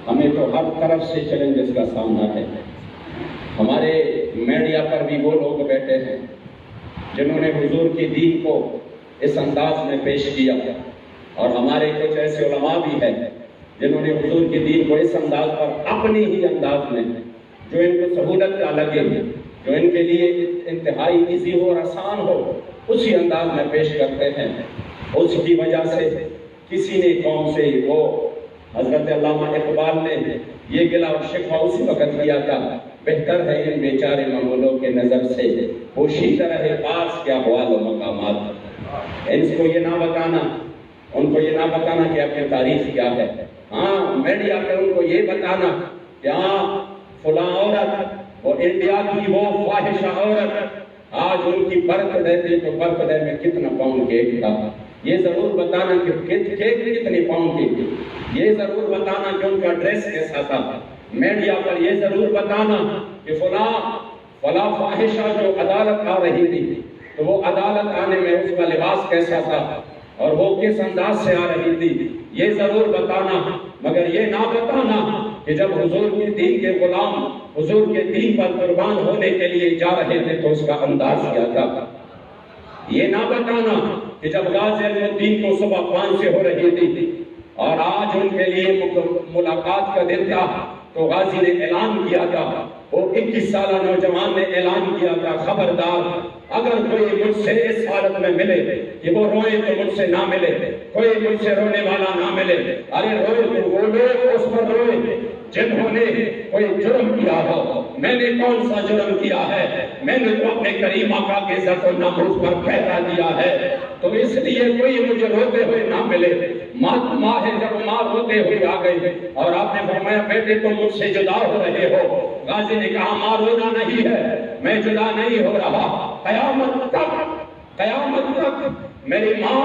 Speaker 1: ہمیں تو ہر طرف سے چیلنجز کا سامنا ہے۔ ہمارے میڈیا پر بھی وہ لوگ بیٹھے ہیں جنہوں نے حضور کے دین کو اس انداز میں پیش کیا، اور ہمارے کچھ ایسے علماء بھی ہیں جنہوں نے حضور کے دین کو اس انداز پر اپنی ہی انداز میں جو ان کو سہولت کا لگے، جو ان کے لیے انتہائی ایزی ہو اور آسان ہو، اسی انداز میں پیش کرتے ہیں۔ اس کی وجہ سے کسی نے قوم سے وہ حضرت علامہ اقبال نے یہ گلہ اور شکوہ اسی وقت کیا تھا، بہتر ہے ان بیچارے مغولوں کے نظر سے پوشیدہ رہے پاس کے احوال و مقامات۔ ان کو یہ نہ بتانا، ان کو یہ نہ بتانا کہ اپنی تاریخ کیا ہے، ہاں میڈیا پہ ان کو یہ بتانا کہ ہاں فلاں عورت وہ انڈیا کی وہ فاحشہ عورت آج ان کی برتھ ڈے تھی تو برتھ ڈے میں کتنا پاؤنڈ کیک تھا، یہ ضرور بتانا کہ کیک کتنے پاؤنڈ کی تھی، یہ ضرور بتانا کہ ان کا ڈریس کیسا تھا، میڈیا پر یہ ضرور بتانا کہ فلاں فاحشہ جو عدالت آ رہی تھی تو وہ عدالت آنے میں اس کا لباس کیسا تھا اور وہ کس انداز سے آ رہی تھی، یہ ضرور بتانا، مگر یہ نہ بتانا کہ جب حضور کے دین کے غلام حضور کے دین پر قربان ہونے کے لیے جا رہے تھے تو اس کا انداز کیا تھا، یہ نہ بتانا کہ جب غازی الدین کو صبح 5 سے ہو رہی تھی اور آج ان کے لیے ملاقات کا دن تھا تو غازی نے اعلان کیا تھا، وہ 21 سالہ نوجوان نے اعلان کیا تھا، خبردار اگر کوئی مجھ سے اس حالت میں ملے کہ وہ روئے تو مجھ سے نہ ملے، کوئی مجھ سے رونے والا نہ ملے، ارے روئے تو وہ لوگ اس پر روئے جنہوں نے کوئی جرم کیا ہو، میں نے کون سا جرم کیا ہے، میں نے تو اپنے کریم آقا کے عزت و ناموس پر پہرا دیا ہے، تو اس لیے کوئی مجھے روتے ہوئے نہ ملے۔ ماہ جب ماں روتے ہوئے آ گئی اور آپ نے فرمایا بیٹے تم مجھ سے جدا ہو رہے ہو، غازی نے کہا ماں رونا نہیں ہے، میں جدا نہیں ہو رہا، قیامت تک میری ماں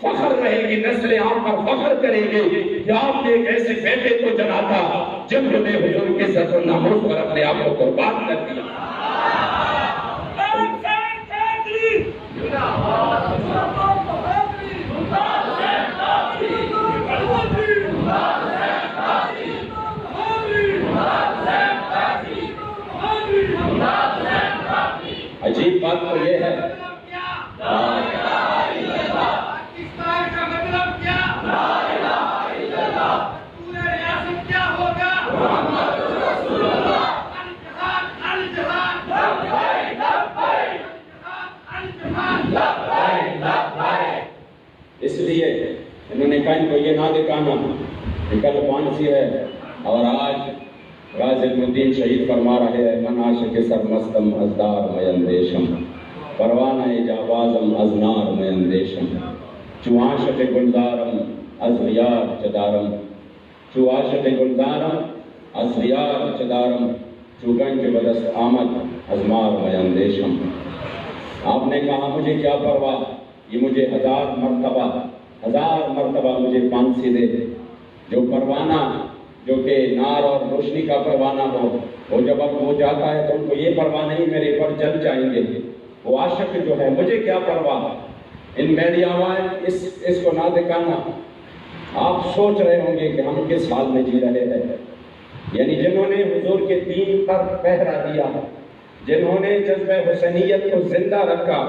Speaker 1: فخر رہے گی، نسلیں آپ پر فخر کرے گی کہ آپ نے ایک ایسے بیٹے کو جنا تھا جنہوں نے حضور کے عزت و ناموس پر اپنے آپ کو قربان کر دیا۔ عجیب بات تو یہ ہے اس لیے انہوں نے کہا ان کو یہ نہ دکھانا کہ کل کون سی ہے، اور آج غازی الدین شہید فرما رہے ہیں من عاشق سرمستم ازدار میں اندیشم پروانہ جاوازم ازنار میں اندیشم چو عاشق گلزارم از ریار چدارم چو عاشق گلزارم از ریار چدارم چو گنج بدست آمد ازمار میں اندیشم۔ آپ نے کہا مجھے کیا پرواہ، یہ مجھے 1000 مرتبہ مجھے پھانسی دے دے۔ جو پروانہ جو کہ نار اور روشنی کا پروانہ ہو، وہ جب اب وہ جاتا ہے تو ان کو یہ پرواہ نہیں میرے پر جل جائیں گے۔ وہ عاشق جو ہے مجھے کیا پرواہ، ان میڈیا والے اس کو نہ دکھانا۔ آپ سوچ رہے ہوں گے کہ ہم کس حال میں جی رہے ہیں، یعنی جنہوں نے حضور کے دین پر پہرا دیا، جنہوں نے جذبہ حسینیت کو زندہ رکھا،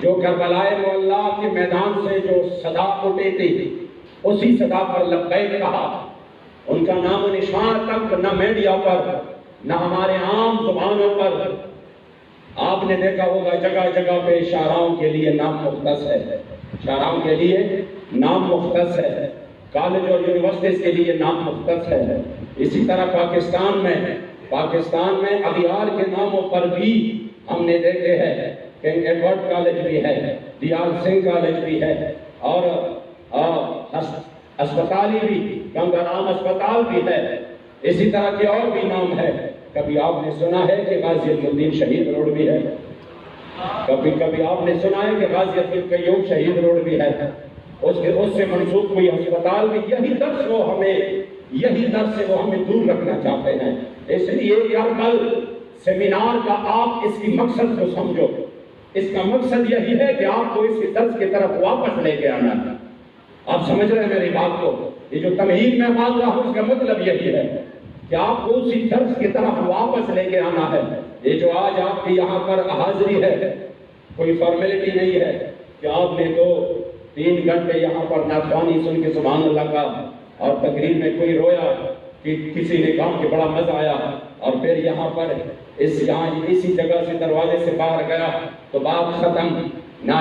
Speaker 1: جو کربلائے معلیٰ کے میدان سے جو صدا اٹھے تھی اسی صدا پر لبیک کہا، ان کا نام و نشان تک نہ میڈیا پر نہ ہمارے عام زبانوں پر۔ آپ نے دیکھا ہوگا جگہ جگہ پہ شاہراہوں کے لیے نام مختص ہے، شاہراہوں کے لیے نام مختص ہے، کالج اور یونیورسٹیز کے لیے نام مختص ہے۔ اسی طرح پاکستان میں اغیار کے ناموں پر بھی ہم نے دیکھے ہیں، کنگ ایڈورڈ کالج بھی ہے، دیال سنگھ کالج بھی ہے، اور اسپتالی بھی، گنگا رام اسپتال بھی ہے، اسی طرح کے اور بھی نام ہے۔ کبھی آپ نے سنا ہے کہ غازی الدین شہید روڈ بھی ہے، کبھی آپ نے سنا ہے کہ غازی القیوم شہید روڈ بھی ہے، اس سے منسوب کوئی ہسپتال بھی۔ یہی درس سے وہ ہمیں دور رکھنا چاہتے ہیں۔ اس لیے کل سیمینار کا آپ اس کی مقصد کو سمجھو، اس کا مقصد یہی ہے کہ آپ کو اس کی درس کی طرف واپس لے کے آنا ہے۔ آپ سمجھ رہے ہیں میری بات کو؟ یہ جو تمہید میں مان رہا ہوں اس کا مطلب یہی ہے کہ آپ کو اسی درس کی طرف واپس لے کے آنا ہے۔ یہ جو آج آپ کی یہاں پر حاضری ہے، کوئی فارمیلٹی نہیں ہے کہ آپ نے 2-3 گھنٹے یہاں پر نعتخوانی سن کے سبحان اللہ کا، اور تقریر میں کوئی رویا کہ کسی نے کہا کہ بڑا مزہ آیا، اور پھر یہاں پر اسی جگہ سے دروازے سے باہر گیا تو بات ختم۔ نہ،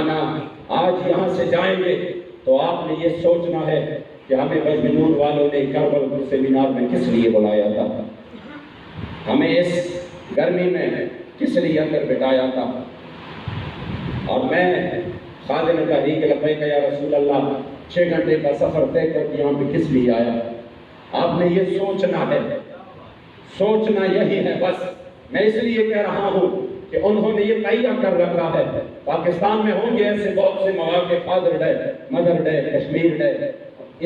Speaker 1: آج یہاں سے جائیں گے تو آپ نے یہ سوچنا ہے کہ ہمیں بجنور والوں نے کربلا سیمینار میں کس لیے بلایا تھا، ہمیں اس گرمی میں کس لیے اندر بٹھایا تھا۔ اور میں خادم تحریک لبیک یا رسول اللہ 6 گھنٹے کا سفر طے کر کے یہاں پہ کس لیے آیا۔ آپ نے یہ سوچنا ہے، سوچنا یہی ہے بس۔ میں اس لیے کہہ رہا ہوں کہ انہوں نے یہ تیار کر رکھا ہے، پاکستان میں ہوں گے ایسے بہت سے مواقع، father day, mother day, Kashmir day,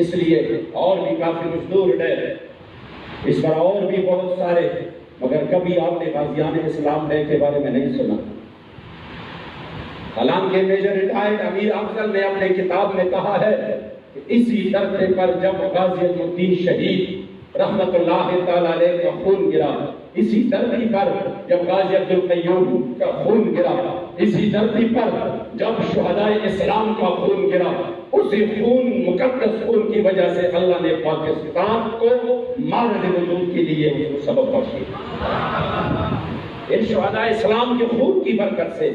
Speaker 1: اس لیے اور بھی کافی مزدور ڈے، اس پر اور بھی بہت سارے، مگر کبھی آپ نے غازیان اسلام ڈے کے بارے میں نہیں سنا۔ حالانکہ میجر ریٹائرڈ امیر افضل نے اپنے کتاب میں کہا ہے کہ اسی درجے پر جب غازی الدین شہید رحمت اللہ تعالیٰ علیہ کا خون گرا، اسی دھرتی پر جب غازی عبد القیوم کا خون گرا، اسی دھرتی پر جب شہداء اسلام کا خون گرا، اسی خون، مقدس خون کی وجہ سے اللہ نے پاکستان کو مارد وجود کے لیے اس کو سبب بخشا۔ ان شہداء اسلام کے خون کی برکت سے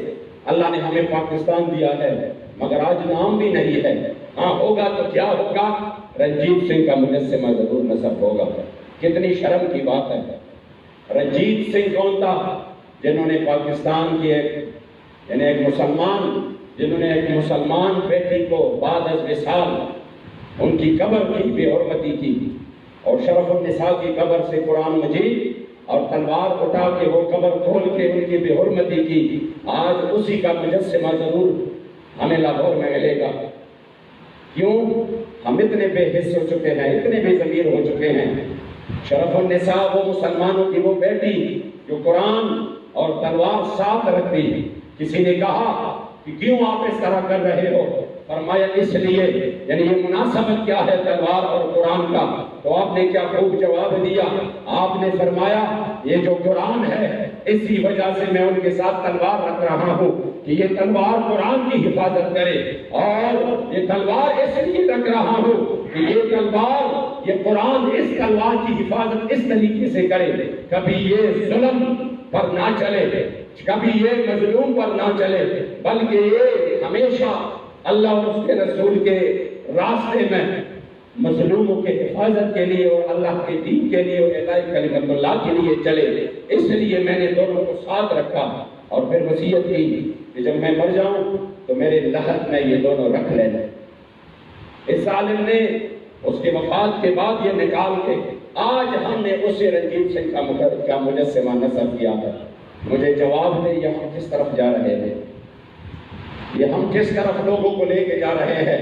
Speaker 1: اللہ نے ہمیں پاکستان دیا ہے، مگر آج نام بھی نہیں ہے۔ ہاں ہوگا تو کیا ہوگا، رنجیت سنگھ کا مجسمہ ضرور نصب ہوگا۔ کتنی شرم کی بات ہے۔ رنجیت سنگھ کون تھا؟ جنہوں نے پاکستان کی ایک مسلمان بیٹی کو بعد از وصال ان کی قبر کی بے حرمتی کی، اور شرف النساء کی قبر سے قرآن مجید اور تلوار اٹھا کے وہ قبر کھول کے ان کی بے حرمتی کی۔ آج اسی کا مجسمہ ضرور ہمیں لاہور میں ملے گا۔ کیوں؟ ہم اتنے بے حس ہو چکے ہیں، اتنے بے ضمیر ہو چکے ہیں۔ شرف النساء وہ مسلمانوں کی وہ بیٹی جو قرآن اور تلوار ساتھ رکھتی۔ کسی نے کہا کہ کیوں آپ اس طرح کر رہے ہو؟ فرمایا اس لیے، یعنی یہ مناسبت کیا ہے تلوار اور قرآن کا؟ تو آپ نے کیا خوب جواب دیا، آپ نے فرمایا یہ جو قرآن ہے اسی وجہ سے میں ان کے ساتھ تلوار رکھ رہا ہوں کہ یہ تلوار قرآن کی حفاظت کرے، اور یہ تلوار اس لیے رکھ رہا ہوں کہ یہ تلوار، یہ قرآن اس تلوار کی حفاظت اس طریقے سے کرے، کبھی یہ ظلم پر نہ چلے، کبھی یہ مظلوم پر نہ چلے، بلکہ یہ ہمیشہ اللہ اور اس کے رسول کے راستے میں مظلوموں کے حفاظت کے لیے اور اللہ کے دین کے لیے اور اعلاء کلمت اللہ کے لیے چلے۔ اس لیے میں نے دونوں کو ساتھ رکھا اور پھر وصیت کی کہ جب میں مر جاؤں تو میرے لحد میں یہ دونوں رکھ لینا۔ اس عالم نے اس کے وفات کے بعد یہ نکال کے آج ہم نے اسے رنجیت سنگھ کا مجسمہ نصب کیا ہے۔
Speaker 2: مجھے جواب دے یہ ہم کس طرف جا رہے ہیں، یہ ہم کس طرف لوگوں کو لے کے جا رہے ہیں۔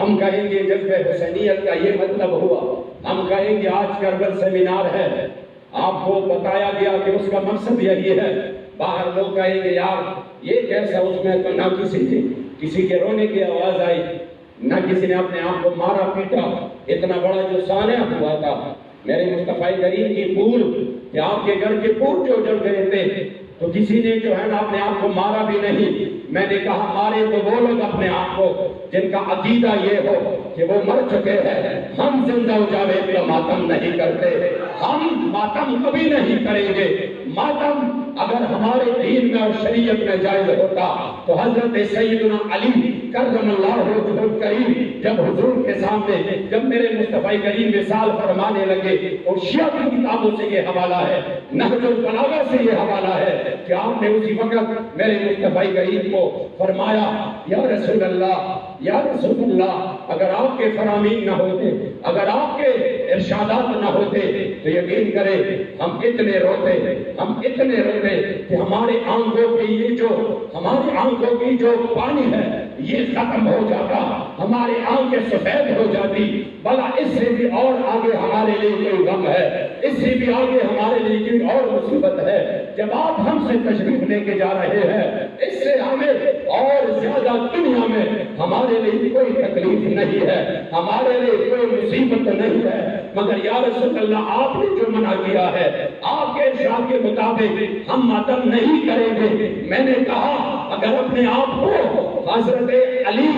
Speaker 2: ہم کہیں گے جذبہ حسینیت کا یہ مطلب ہوا، ہم کہیں گے آج کربل سیمینار ہے، آپ کو بتایا گیا کہ اس کا مقصد یہی ہے۔ باہر لوگ کہیں گے یار یہ کیسا، اس میں تو نہ کسی کے رونے کی آواز آئی، نہ کسی نے اپنے آپ کو مارا پیٹا، اتنا بڑا جو سانحہ ہوا تھا میرے مصطفیٰ کریم کی پور کہ آپ کے گھر کے پور جو جل گئے تھے تو کسی نے جو ہے نا اپنے آپ کو مارا بھی نہیں۔ میں نے کہا مارے تو وہ لوگ اپنے آپ کو جن کا عقیدہ یہ ہو کہ وہ مر چکے ہیں۔ ہم زندہ جاوید کا ماتم نہیں کرتے، ہم ماتم کبھی نہیں کریں گے۔ ماتم اگر ہمارے دین میں اور شریعت میں جائز ہوتا تو حضرت سیدنا علی کرم اللہ وجہہ الکریم جب حضور کے سامنے جب میرے مصطفیٰ کریم وصال فرمانے لگے، اور شیعہ کی کتابوں سے یہ حوالہ ہے، نہج البلاغہ سے یہ حوالہ ہے کہ آپ نے اسی وقت میرے مصطفیٰ کریم کو فرمایا یا رسول اللہ، یا رسول اللہ، اگر آپ کے فرامین نہ ہوتے، اگر آپ کے ارشادات نہ ہوتے تو یقین کرے ہم اتنے روتے کہ ہمارے آنکھوں کی جو پانی ہے یہ ختم ہو جاتا، ہماری آنکھیں سفید ہو جاتی۔ بلا اس سے بھی اور آگے ہمارے لیے کوئی غم ہے، اس سے بھی آگے ہمارے لیے کوئی اور مصیبت ہے۔ جب آپ ہم سے تشریف لے کے جا رہے ہیں، اس سے ہمیں اور زیادہ دنیا میں ہمارے لیے کوئی تکلیف نہیں ہے، ہمارے لیے کوئی مصیبت نہیں ہے، مگر یا رسول اللہ آپ نے جو منع کیا ہے آپ کے ارشاد کے مطابق ہم ماتم نہیں کریں گے۔ میں نے کہا اگر اپنے آپ کو حضرت علی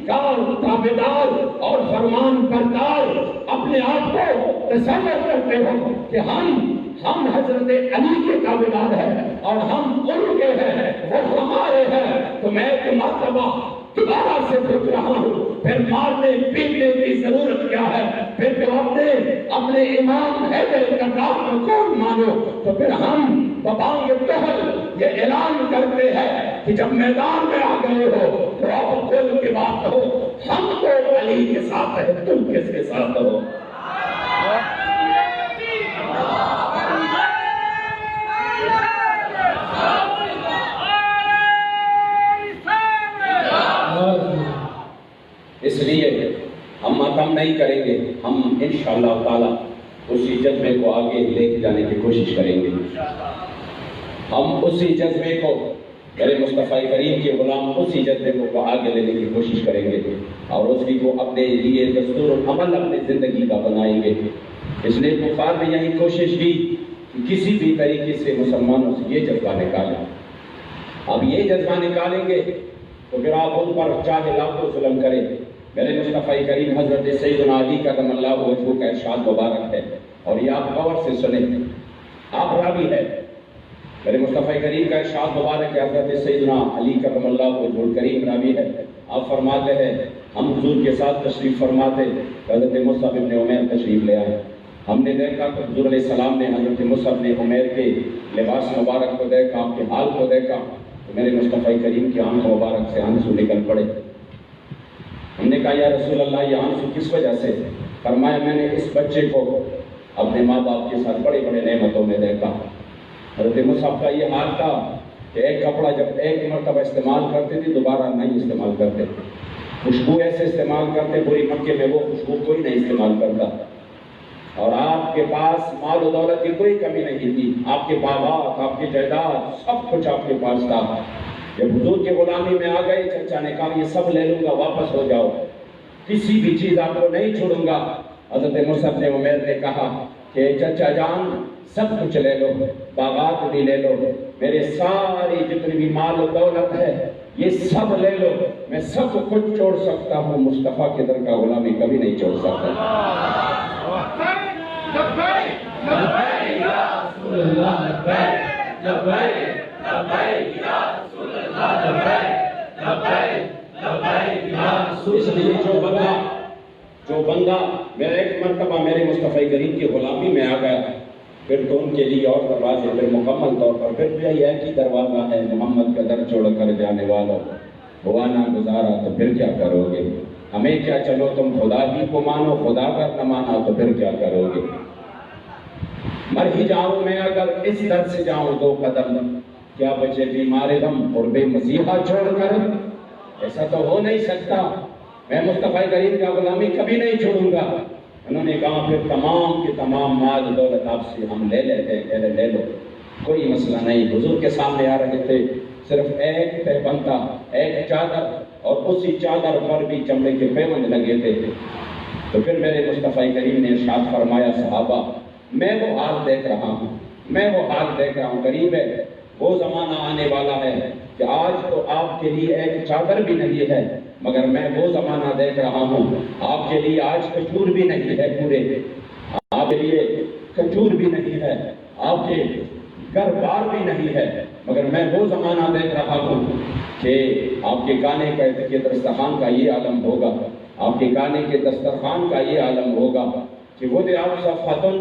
Speaker 2: کا تابعدار اور فرمان بردار اپنے آپ کو تصور کرتے ہو کہ ہم حضرت علی کے تابعدار ہیں اور ہم ان کے ہیں، وہ ہمارے ہیں، تو میں ایک مرتبہ دوبارہ سے پوچھ رہا ہوں، پھر مارنے پیٹنے کی ضرورت کیا ہے؟ پھر تو اپنے امام حیدر کرار کو کون مانو؟ تو پھر ہم ببانگ طہل یہ اعلان کرتے ہیں کہ جب میدان میں آ گئے ہو تو اب کل کی بات ہو، ہم تو علی کے ساتھ ہیں، تم کس کے ساتھ ہو؟ اس لیے ہم ماتم نہیں کریں گے، ہم انشاءاللہ تعالی اسی جذبے کو آگے لے کے جانے کی کوشش کریں گے۔ ہم اسی جذبے کو میرے مصطفیٰ کریم کے غلام اسی جذبے کو آگے لینے کی کوشش کریں گے اور اسی کو اپنے لیے دستور عمل اپنی زندگی کا بنائیں گے۔ اس لیے کفار نے یہی کوشش کی کہ کسی بھی طریقے سے مسلمانوں سے یہ جذبہ نکالیں۔ اب یہ جذبہ نکالیں گے تو پھر آپ ان پر چاہے لاکھوں ظلم کریں۔ میرے مصطفیٰ کریم حضرت سیدنا علی کرم اللہ وجہہ کا ارشاد مبارک ہے اور یہ آپ غور سے سنیں، آپ راوی ہے۔ میرے مصطفیٰ کریم کا ارشاد مبارک ہے، حضرت سیدنا علی کرم اللہ وجہہ الکریم راوی ہے۔ آپ فرماتے ہیں ہم حضور کے ساتھ تشریف فرماتے، حضرت مصعب ابن عمیر تشریف لے آئے۔ ہم نے دیکھا کہ حضور علیہ السلام نے حضرت مصعب ابن عمیر کے لباس مبارک کو دیکھا، آپ کے حال کو دیکھا، تو میرے مصطفیٰ کریم کی آنکھ مبارک سے آنسو نکل پڑے۔ ہم نے کہا یا رسول اللہ یہ آنسو کس وجہ سے؟ فرمایا میں نے اس بچے کو اپنے ماں باپ کے ساتھ بڑے بڑے نعمتوں میں دیکھا۔ حضرت مصعب کا یہ حال تھا کہ ایک کپڑا جب ایک مرتبہ استعمال کرتے تھے دوبارہ نہیں استعمال کرتے، خوشبو ایسے استعمال کرتے پوری مکے میں وہ خوشبو کوئی نہیں استعمال کرتا، اور آپ کے پاس مال و دولت کی کوئی کمی نہیں تھی، آپ کے باغات، آپ کی جائیداد، سب کچھ آپ کے پاس تھا۔ جب حضور کے غلامی میں آ گئے چچا نے کہا یہ سب لے لوں گا، واپس ہو جاؤ، کسی بھی چیز آپ کو نہیں چھوڑوں گا۔ حضرت مصعب نے عمیر نے کہا کہ چچا جان سب کچھ لے لو، باغات بھی لے لو، میرے ساری جتنی بھی مال و دولت ہے یہ سب لے لو، میں سب کچھ چھوڑ سکتا ہوں، مصطفیٰ کے در کا غلامی کبھی نہیں چھوڑ سکتا۔ اس لیے جو بندہ میرا ایک مرتبہ میرے مصطفیٰ کریم کی غلامی میں آ گیا، پھر تو ان کے لیے اور دروازے، پھر مکمل طور پر پھر بھی ایک ہی دروازہ ہے، محمد کا در چھوڑ کر جانے والوں، ہوا نہ گزارا تو پھر کیا کرو گے؟ ہمیں کیا، چلو تم خدا ہی کو مانو، خدا کا نہ مانا تو پھر کیا کرو گے؟ مر ہی جاؤں میں اگر اس در سے جاؤں دو قدم،
Speaker 3: کیا بچے بیمار غم اور بے مسیحا چھوڑ کر؟ ایسا تو ہو نہیں سکتا، میں مصطفیٰ کریم کا غلامی کبھی نہیں چھوڑوں گا۔ انہوں نے کہا پھر تمام کے تمام مال دولت آپ سے ہم لے لیتے ہیں، کہہ لے لو، کوئی مسئلہ نہیں۔ حضور کے سامنے آ رہے تھے، صرف ایک تہبند تھا، ایک چادر، اور اسی چادر پر بھی چمڑے کے پیوند لگے تھے۔ تو پھر میرے مصطفیٰ کریم نے ارشاد فرمایا صحابہ میں وہ حال دیکھ رہا ہوں، میں وہ حال دیکھ رہا ہوں، قریب ہے وہ زمانہ آنے والا ہے کہ آج تو آپ کے لیے ایک چادر بھی نہیں ہے، مگر میں وہ زمانہ دیکھ رہا ہوں آپ کے لیے آج کھجور بھی نہیں ہے، پورے آپ کے لیے کھجور بھی نہیں ہے، آپ کے گھر بار بھی نہیں ہے، مگر میں وہ زمانہ دیکھ رہا ہوں کہ آپ کے کانے کے دسترخوان کا یہ عالم ہوگا، آپ کے کانے کے دسترخوان کا یہ عالم ہوگا کہ وہ دے آپ صفحتن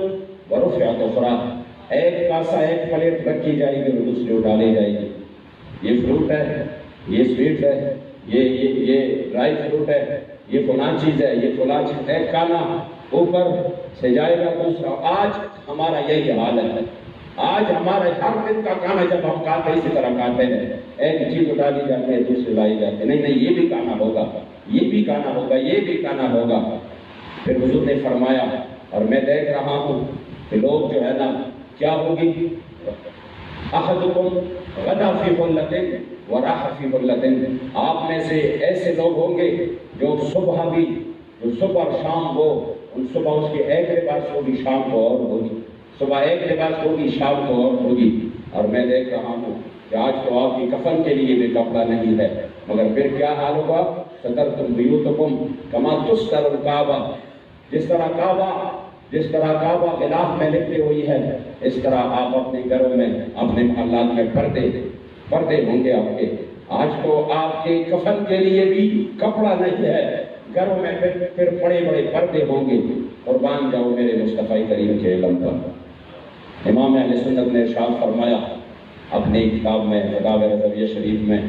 Speaker 3: ورفعت اخرى، ایک کاسا ایک پلیٹ رکھی جائے گی اور دوسری اٹھالی جائے گی، یہ فروٹ ہے، یہ سویٹ ہے، یہ ڈرائی فروٹ ہے، یہ فلاں چیز ہے، یہ فلاں چیز ہے، کھانا اوپر سے جائے گا دوسرا۔ آج ہمارا یہی حال ہے، آج ہمارا ہر دن کا کھانا جب ہم کھاتے اسی طرح کھاتے ہیں، ایک چیز اٹھا لی جاتی ہے دوسری لائی جاتی ہے، نہیں یہ بھی کھانا ہوگا، یہ بھی کھانا ہوگا، یہ بھی کھانا ہوگا۔ پھر حضور نے فرمایا اور میں دیکھ رہا ہوں کہ لوگ جو ہے نا کیا ہوگی، احدکم غدا فی حلۃ وراح فی حلۃ، آپ میں سے ایسے لوگ ہوں گے جو صبح بھی، جو صبح اور شام ہو، ان صبح اس کی ایک لباس ہوگی، شام کو اور ہوگی، صبح ایک لباس ہوگی، شام کو اور ہوگی۔ اور میں دیکھ رہا ہوں کہ آج تو آپ کی کفن کے لیے بھی کپڑا نہیں ہے، مگر پھر کیا حال ہوگا، سترتم بیوتکم کما تستر الکعبہ، جس طرح کعبہ غلاف میں لپٹی ہوئی ہے، اس طرح آپ اپنے گھروں میں، اپنے محلات میں پردے ہوں گے آپ کے۔ آج تو آپ کے کفن کے لیے بھی کپڑا نہیں ہے، گھروں میں پھر بڑے بڑے پردے ہوں گے۔ قربان جاؤ میرے مصطفیٰ کریم کے علم پر۔ امام اہل سنت نے ارشاد فرمایا اپنی کتاب میں فتاوی رضویہ شریف میں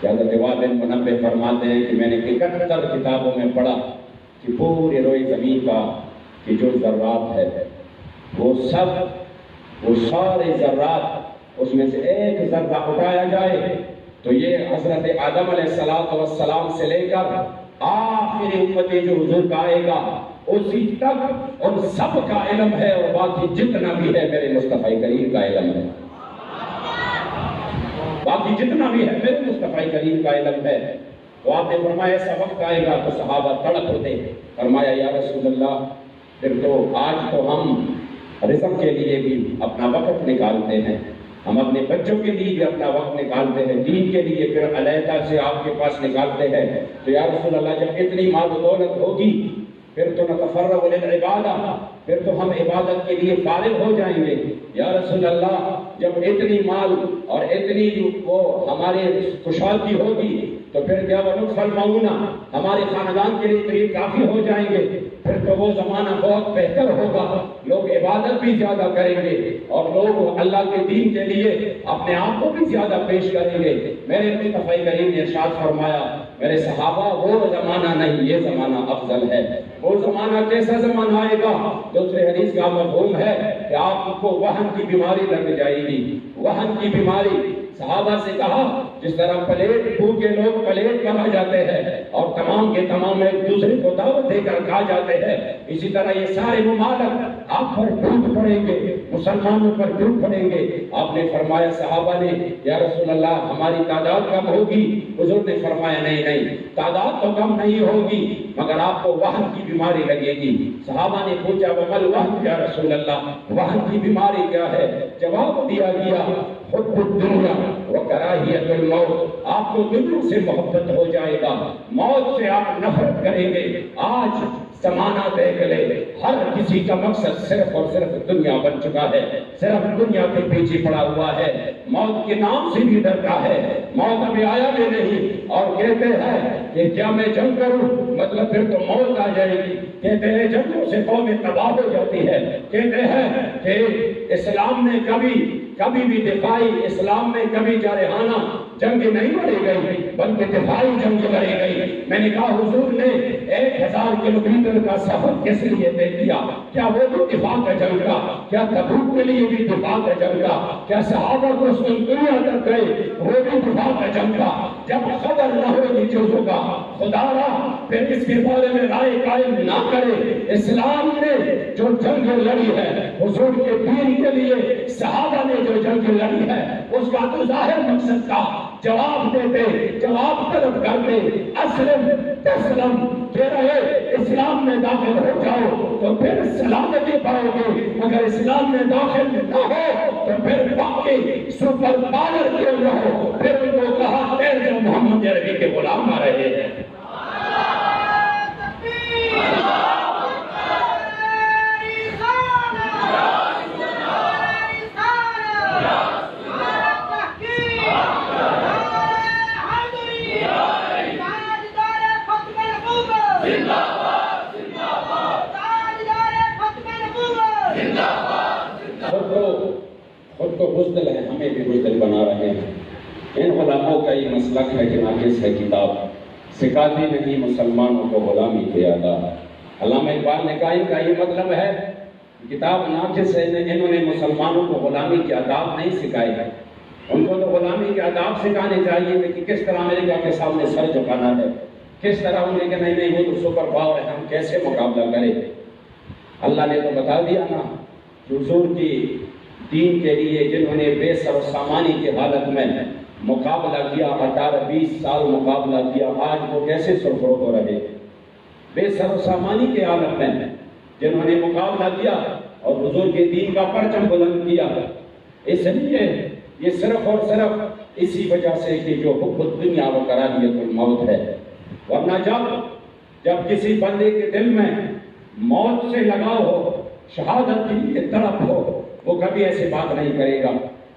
Speaker 3: کہ حضرت وہب بن منبہ فرماتے ہیں کہ میں نے 71 کتابوں میں پڑھا کہ پورے روئے زمین کا کہ جو ذرات ہے وہ سارے ذرات، اس میں سے ایک ذرہ اٹھایا جائے تو یہ حضرت آدم علیہ السلام سے لے کر آخری امتی جو حضور کا آئے گا اسی تک ان سب کا علم ہے، اور باقی جتنا بھی ہے میرے مصطفیٰ کریم کا علم ہے، باقی جتنا بھی ہے میرے مصطفیٰ کریم کا علم ہے۔ تو آپ نے فرمایا ایسا وقت آئے گا تو صحابہ تڑپ اٹھے، فرمایا یا رسول اللہ پھر تو آج تو ہم رزق کے لیے بھی اپنا وقت نکالتے ہیں، ہم اپنے بچوں کے لیے بھی اپنا وقت نکالتے ہیں، دین کے لیے پھر علیحدہ سے آپ کے پاس نکالتے ہیں، تو یا رسول اللہ جب اتنی مال و دولت ہوگی پھر تو نتفرغ للعبادہ، پھر تو ہم عبادت کے لیے فارغ ہو جائیں گے۔ یا رسول اللہ جب اتنی مال اور اتنی وہ ہمارے کشادگی ہوگی تو پھر کیا ونطف المعونہ ہمارے خاندان کے لیے تو یہ کافی ہو جائیں گے، پھر تو وہ زمانہ بہت بہتر ہوگا، لوگ عبادت بھی زیادہ کریں گے اور لوگ اللہ کے دین کے لیے اپنے آپ کو بھی زیادہ پیش کریں گے۔ میرے مصطفیٰ کریم نے ارشاد فرمایا میرے صحابہ وہ زمانہ نہیں، یہ زمانہ افضل ہے۔ وہ زمانہ کیسا زمانہ آئے گا؟ دوسرے حدیث کا مفہوم ہے کہ آپ کو وہن کی بیماری لگ جائے گی، وہن کی بیماری۔ صحابہ سے کہا جس طرح پلیٹ بھوکے لوگ پلیٹ پر آ جاتے ہیں اور تمام کے تمام ایک دوسرے کو دعوت دے کر کھا جاتے ہیں، اسی طرح یہ سارے ممالک آپ پر ٹوٹ پڑیں گے، مسلمانوں پر ٹوٹ پڑیں گے۔ آپ نے فرمایا صحابہ نے یا رسول اللہ ہماری تعداد کم ہوگی؟ حضور نے فرمایا نہیں تعداد تو کم نہیں ہوگی مگر آپ کو وہن کی بیماری لگے گی۔ صحابہ نے پوچھا ومل وہن یا رسول اللہ، وہن کی بیماری کیا ہے؟ جواب دیا گیا حب الدنیا وکراہیت الموت، آپ کو دنیا سے محبت ہو جائے گا، موت سے آپ نفرت کریں گے۔ آج زمانہ دیکھ لے، ہر کسی کا مقصد صرف اور صرف دنیا بن چکا ہے، صرف دنیا کے پیچھے پڑا ہوا ہے، موت کے نام سے بھی ڈرتا ہے، موت ابھی آیا بھی نہیں اور کہتے ہیں کہ کیا میں جنگ کروں مطلب پھر تو موت آ جائے گی، کہتے ہیں جنگوں سے قومیں تباہ ہو جاتی ہے، کہتے ہیں کہ اسلام نے کبھی بھی دفاعی، اسلام میں کبھی جارحانہ جنگ نہیں لڑی گئی بلکہ دفاعی جنگ لڑی گئی۔ میں نے کہا حضور نے 1000 کلومیٹر کا سفر کس لیے طے کیا؟ کیا وہ بھی دفاع کا جنگ کا؟ کیا تبوک کے لیے بھی دفاع کا جنگ کا؟ کیا صحابہ کو دنیا تک گئے وہ بھی دفاع کا جنگ کا؟ جب خبر نہ ہوگی چیزوں کا خدا را پھر اس کے بارے میں رائے قائم نہ کرے۔ اسلام نے جو جنگ لڑی ہے حضور کے دین کے لیے، صحابہ نے جو جنگ لڑی ہے اس کا تو ظاہر مقصد کا جواب دیتے، جواب طلب کرتے، اسلم تسلم کہہ رہے اسلام میں داخل ہو جاؤ تو پھر سلامتی پاؤ گے، اگر اسلام میں داخل نہ ہو تو پھر باقی سپر پاور کیوں نہ ہو۔ پھر ان کو کہا پھر جو محمد عربی کے غلام آ رہے ہیں۔ خود کو بزدل ہے، ہمیں بھی بزدل بنا رہے ہیں۔ ان غلاموں کا یہ مسلک ہے کہ ناقص ہے کتاب، سکھاتی نہیں مسلمانوں کو غلامی کے آداب۔ علامہ اقبال نے کہا ان کا یہ مطلب ہے کتاب ناقص ہے، انہوں نے مسلمانوں کو غلامی کے آداب نہیں سکھائے ہیں۔ ان کو تو غلامی کے آداب سکھانے چاہیے کہ کس طرح امریکہ کے سامنے سر جھکانا ہے، کس طرح انہیں کہ نہیں وہ تو سپر پاور ہے، ہم کیسے مقابلہ کریں۔ اللہ نے تو بتا دیا نا کہ حضور کی دین کے لیے جنہوں نے بے سر و سامانی کی حالت میں مقابلہ کیا، 18-20 سال مقابلہ کیا، آج وہ کیسے سرخرو ہو رہے؟ بے سر و سامانی کی حالت میں جنہوں نے مقابلہ کیا اور حضور کے دین کا پرچم بلند کیا۔ اس لیے یہ صرف اور صرف اسی وجہ سے کہ جو حب الدنیا و کراہیت الموت ہے، ورنہ جب کسی بندے کے دل میں موت سے لگاؤ ہو، شہادت کی لیے طرف ہو، وہ کبھی ایسی بات نہیں کرے گا،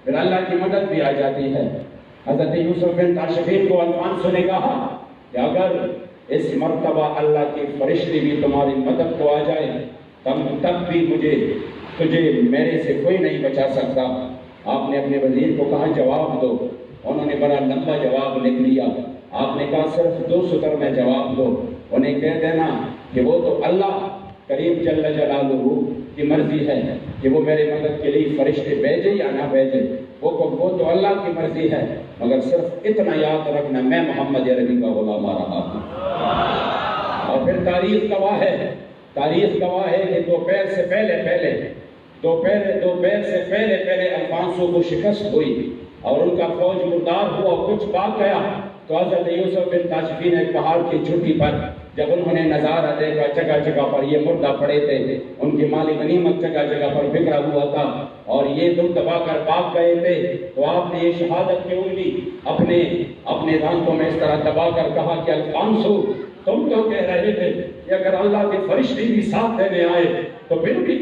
Speaker 3: پھر اللہ کی مدد بھی آ جاتی ہے۔ حضرت یوسف بن تاشفین کو الفانسو نے کہا کہ اگر اس مرتبہ اللہ کی فرشتے بھی تمہاری مدد کو آ جائے تب بھی تجھے میرے سے کوئی نہیں بچا سکتا۔ آپ نے اپنے وزیر کو کہا جواب دو، انہوں نے بڑا لمبا جواب لکھ لیا۔ آپ نے کہا صرف 2 سطر میں جواب دو، انہیں کہہ دینا کہ وہ تو اللہ کریم جل جلالہ کی مرضی ہے کہ وہ میرے مدد کے لیے فرشتے بھیجے یا نہ بھیجے، وہ تو اللہ کی مرضی ہے، مگر صرف اتنا یاد رکھنا میں محمد عربی کا غلام آ رہا ہوں۔ اور پھر تاریخ گواہ ہے کہ دوپہر سے پہلے الفانسو کو شکست ہوئی اور ان کا فوج مردار ہوا، کچھ باق گیا تو حضرت یوسف بن تاشفین ایک پہاڑ کی چوٹی پر جب انہوں نے نظارہ دیکھا، جگہ جگہ پر یہ مردہ پڑے تھے، ان کی مال غنیمت جگہ جگہ پر بکھرا ہوا تھا اور یہ دم دبا کر بھاگ گئے تھے، تو آپ نے یہ شہادت کی انگلی اپنے دانتوں میں اس طرح دبا کر کہا کہ الفانسو تم تو کہہ رہے تھے کہ اگر اللہ کے فرشتے بھی ساتھ دینے آئے تو پھر بھی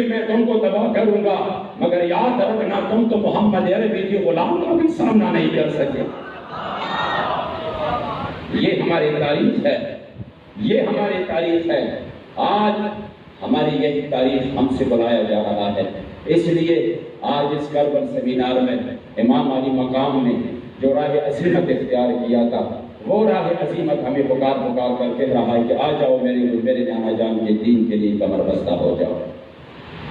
Speaker 3: میں تم کو تباہ کروں گا، مگر یاد رکھنا تم تو محمد عربی کی غلام کا بھی سامنا نہیں کر سکے۔ یہ ہماری تاریخ ہے، آج ہماری یہی تاریخ ہم سے بلایا جا رہا ہے۔ اس لیے آج اس کربلا سیمینار میں امام علی مقام نے جو راہ عظیمت اختیار کیا تھا، وہ راہ عظیمت ہمیں پکار کر کہہ رہا ہے کہ آ جاؤ میرے نانا جان کے دین کے لیے کمر بستہ ہو جاؤ،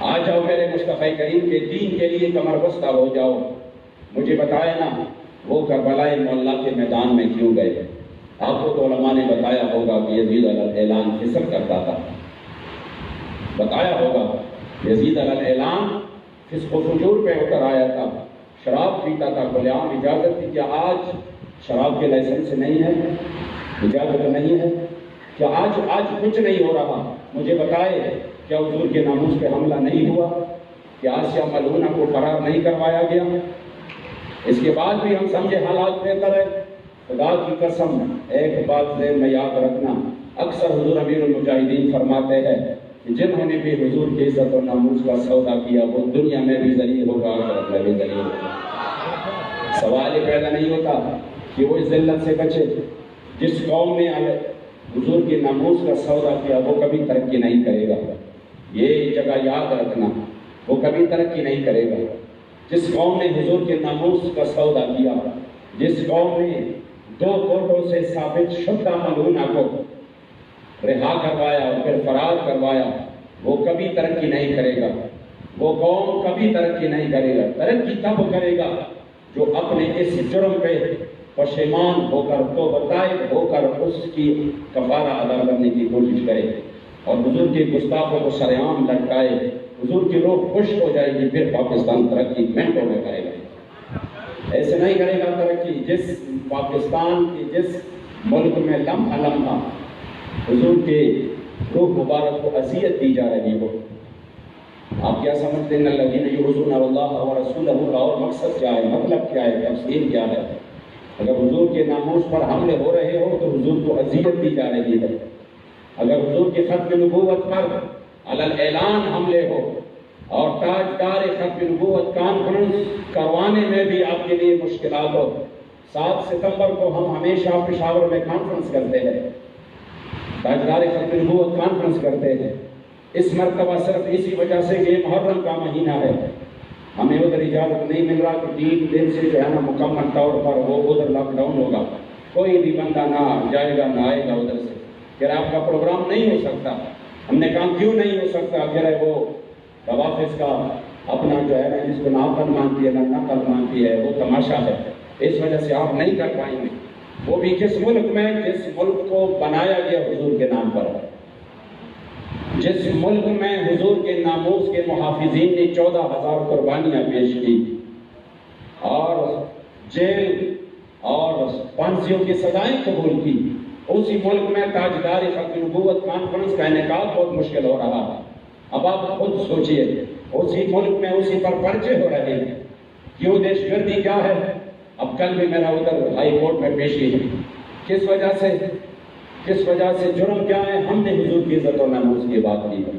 Speaker 3: آ جاؤ میرے مصطفیٰ کریم کے دین کے لیے کمر بستہ ہو جاؤ۔ مجھے بتائے نا وہ کربلا معلّہ کے میدان میں کیوں گئے؟ آپ کو تو علماء نے بتایا ہوگا کہ یزید علیہ الاعلان فسق کرتا تھا، بتایا ہوگا یزید علیہ الاعلان فسق و فجور پہ اتر آیا تھا، شراب پیتا تھا، کھلے عام اجازت تھی۔ کیا آج شراب کے لائسنس نہیں ہے، اجازت نہیں ہے؟ کیا آج کچھ نہیں ہو رہا؟ مجھے بتائے کیا حضور کے ناموس پہ حملہ نہیں ہوا؟ کیا آسیہ ملعونہ کو فرار نہیں کروایا گیا؟ اس کے بعد بھی ہم سمجھے حالات بہتر ہے۔ خدا کی قسم ایک بات ذہن میں یاد رکھنا، اکثر حضور امیر المجاہدین فرماتے ہیں کہ جنہوں نے بھی حضور کی عزت و ناموس کا سودا کیا وہ دنیا میں بھی ذلیل ہوگا، آخرت میں بھی ذلیل ہوگا۔ سوال یہ پیدا نہیں ہوتا کہ وہ اس ذلت سے بچے۔ جس قوم نے حضور کی ناموس کا سودا کیا وہ کبھی ترقی نہیں کرے گا، یہ جگہ یاد رکھنا، وہ کبھی ترقی نہیں کرے گا۔ جس قوم نے حضور کے ناموس کا سودا کیا، جس قوم نے 2 کوٹوں سے ثابت شدہ ملعونہ کو رہا کروایا اور پھر فرار کروایا، وہ کبھی ترقی نہیں کرے گا، وہ قوم کبھی ترقی نہیں کرے گا۔ ترقی تب کرے گا جو اپنے اس جرم پہ پشیمان ہو کر، توبہ طائب ہو کر اس کی کفارہ ادا کرنے کی کوشش کرے اور حضور کے گستاخوں کو سرعام لٹکائے۔ حضور کی روح خوش ہو جائے گی، پھر پاکستان ترقی منٹوں میں کرے گا۔ ایسے نہیں کرے گا ترقی جس پاکستان کے جس ملک میں لمحہ لمحہ حضور کے روح مبارک کو اذیت دی جا رہی ہو۔ آپ کیا سمجھتے ہیں الذین یؤذون اللہ ورسولہ کا اور مقصد کیا ہے، مطلب کیا ہے، تفسیر کیا ہے؟ اگر حضور کے ناموس پر حملے ہو رہے ہو تو حضور کو اذیت دی جا رہی ہے۔ اگر حضور کے ختم نبوت پر علی الاعلان حملے ہو اور تاجدار ختم نبوت کانفرنس کروانے میں بھی آپ کے لیے مشکلات ہو۔ 7 ستمبر کو ہم ہمیشہ پشاور میں کانفرنس کرتے ہیں، تاجدار ختم نبوت کانفرنس کرتے ہیں۔ اس مرتبہ صرف اسی وجہ سے کہ یہ محرم کا مہینہ ہے، ہمیں ادھر اجازت نہیں مل رہا کہ 3 دن سے جو ہے نا مکمل طور پر وہ ادھر لاک ڈاؤن ہوگا، کوئی بھی بندہ نہ جائے گا نہ آئے گا ادھر سے، پھر آپ کا پروگرام نہیں ہو سکتا۔ ہم نے کہا کیوں نہیں ہو سکتا؟ پھر وہ روافظ کا اپنا جو ہے نا جس کو نہ عقل مانتی ہے نہ نقل مانتی ہے وہ تماشا ہے، اس وجہ سے آپ نہیں کر پائیں گے۔ وہ بھی کس ملک میں جس ملک کو بنایا گیا حضور کے نام پر، جس ملک میں حضور کے ناموس کے محافظین نے 14,000 قربانیاں پیش کی اور جیل اور پھانسیوں کی سزائیں قبول کی، اسی ملک میں تاجدار ختم نبوت کانفرنس کا انعقاد بہت مشکل ہو رہا ہے۔ اب آپ خود سوچئے، اسی ملک میں اسی پر پرچے ہو رہے ہیں، کیوں؟ دہشت گردی کیا ہے؟ اب کل بھی میرا ادھر ہائی کورٹ میں پیشی ہے، کس وجہ سے جرم کیا ہے؟ ہم نے حضور کی عزت و ناموس کی بات کی ہے۔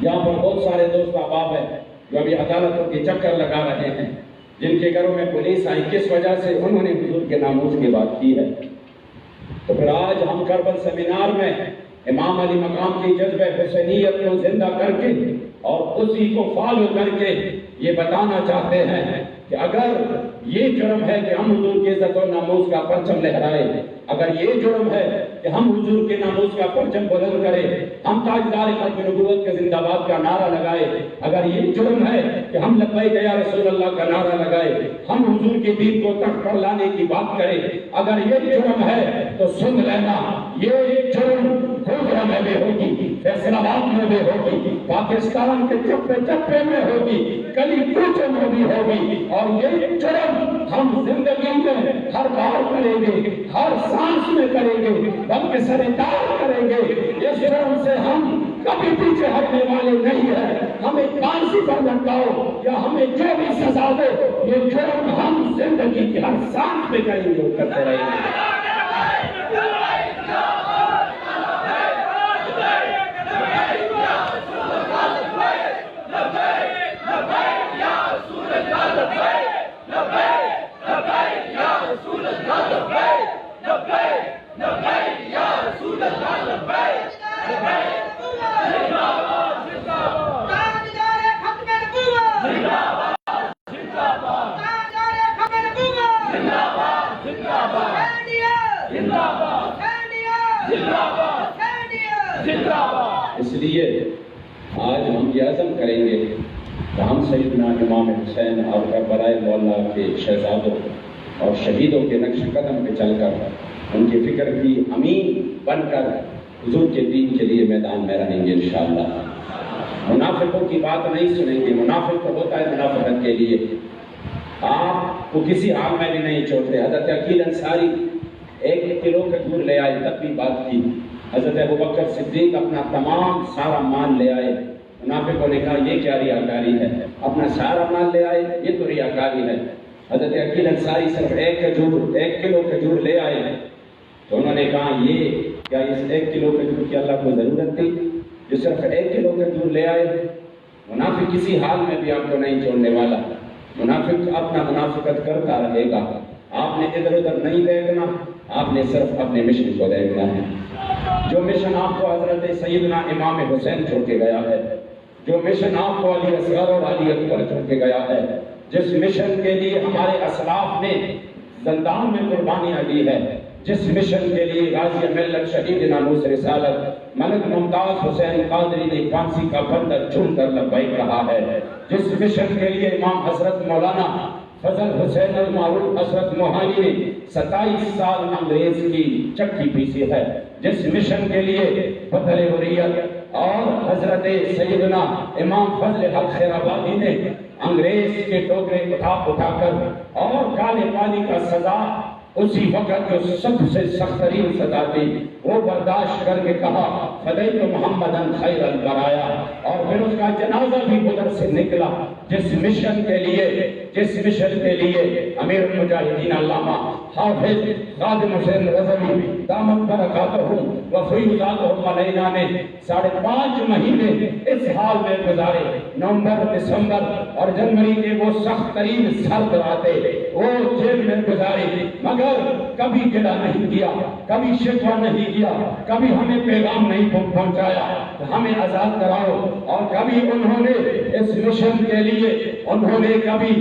Speaker 3: یہاں پر بہت سارے دوست احباب ہیں جو ابھی عدالتوں کے چکر لگا رہے ہیں، جن کے گھروں میں پولیس آئی، کس وجہ سے؟ انہوں نے حضور کے ناموس کی بات کی ہے۔ تو پھر آج ہم کربل سیمینار میں امام علی مقام کی جذبہ حسینیت کو زندہ کر کے اور اسی کو فالو کر کے یہ بتانا چاہتے ہیں کہ اگر یہ جرم ہے کہ ہم حضور کی عزت و ناموس کا پرچم لہرائے، اگر یہ جرم ہے کہ ہم حضور کے ناموس کا پرچم بلند کریں، ہم تاجدار ختم نبوت کے زندہ باد کا نعرہ لگائے، اگر یہ جرم ہے کہ ہم لبیک یا رسول اللہ کا نعرہ لگائے، ہم حضور کے دین کو تخت پر لانے کی بات کریں، اگر یہ جرم ہے تو سن لینا یہ جرم گوجرا میں بھی ہوگی، فیصل آباد میں بھی ہوگی، پاکستان کے چپے چپے میں ہوگی، گلی کوچے میں بھی ہوگی، اور یہ جرم ہم زندگی میں ہر بار کریں گے، ہر سانس میں کریں گے، بلکہ سرتار کریں گے۔ اس جرم سے ہم کبھی پیچھے ہٹنے والے نہیں ہیں۔ ہمیں پھانسی پر لٹکاؤ یا ہمیں جو بھی سزا دے، یہ جرم ہم زندگی کی ہر سانس میں کریں گے، کرتے رہیں گے۔ اس لیے آج ہم یہ عزم کریں گے کہ ہم سیدنا امام حسین اور کربلا مولا کے شہزادوں اور شہیدوں کے نقش قدم پہ چل کر ان کی فکر کی امین بن کر حضور کے دین کے لیے میدان میں رہیں گے انشاءاللہ۔ منافقوں کی بات نہیں سنیں گے، منافق تو ہوتا ہے منافقت کے لیے، آپ کو کسی حال میں بھی نہیں چھوڑتے۔ حضرت عقیل انصاری 1 کلو کھجور لے آئے، تب بھی بات کی۔ حضرت ابوبکر صدیق اپنا تمام سارا مال لے آئے، منافقوں نے کہا یہ کیا ریاکاری ہے، اپنا سارا مال لے آئے، یہ تو ریاکاری ہے۔ حضرت عقیل انصاری صرف 1 کلو کھجور لے آئے، تو انہوں نے کہا یہ کیا اس 1 کلو کھجور کی اللہ کو ضرورت تھی جو صرف 1 کلو کھجور لے آئے؟ منافق کسی حال میں بھی آپ کو نہیں چھوڑنے والا، منافق اپنا منافقت کرتا رہے گا۔ آپ نے ادھر ادھر نہیں دیکھنا، آپ نے صرف اپنے مشن کو دیکھنا ہے، جو مشن آپ کو حضرت سیدنا امام حسین چھوڑ کے گیا ہے۔ جو مشن آپ کو علی اصغر اور علی اکبر چھوڑ کے گیا ہے، جس مشن کے لیے ہمارے اسلاف نے زندان میں قربانیاں دی ہے، جس مشن کے لیے غازی ملت شہید ناموس رسالت ملک ممتاز حسین قادری نے پھانسی کا بندر چن کر لبیک کہا ہے، جس مشن کے لیے امام حضرت مولانا فضل حسین المعروف حضرت موہانی نے 27 سال انگریز کی چکی پیسی ہے، جس مشن کے لیے بدل حریت اور حضرت سیدنا امام فضل حق خیرآبادی نے انگریز کے ٹوکرے اٹھا کر اور کالے پانی کا سزا اسی وقت جو سب سے سخت ترین سزا تھی وہ برداشت کر کے کہا فدیت محمدن خیر البرایا، اور پھر اس کا جنازہ بھی ادھر سے نکلا، جس مشن کے لیے امیر المجاہدین علامہ حافظ خادم حسین رضوی دامت برکاتہم وفیضاتہم علینا نے 5.5 مہینے اس حال میں گزارے، نومبر، دسمبر اور جنوری کے وہ سخت ترین سرد راتیں وہ جیل میں گزاری، مگر کبھی گلا نہیں کیا، کبھی شکوہ نہیں کیا، کبھی ہمیں پیغام نہیں پہنچایا ہمیں آزاد کراؤ، اور کبھی انہوں نے اس مشن کے لیے انہوں نے کبھی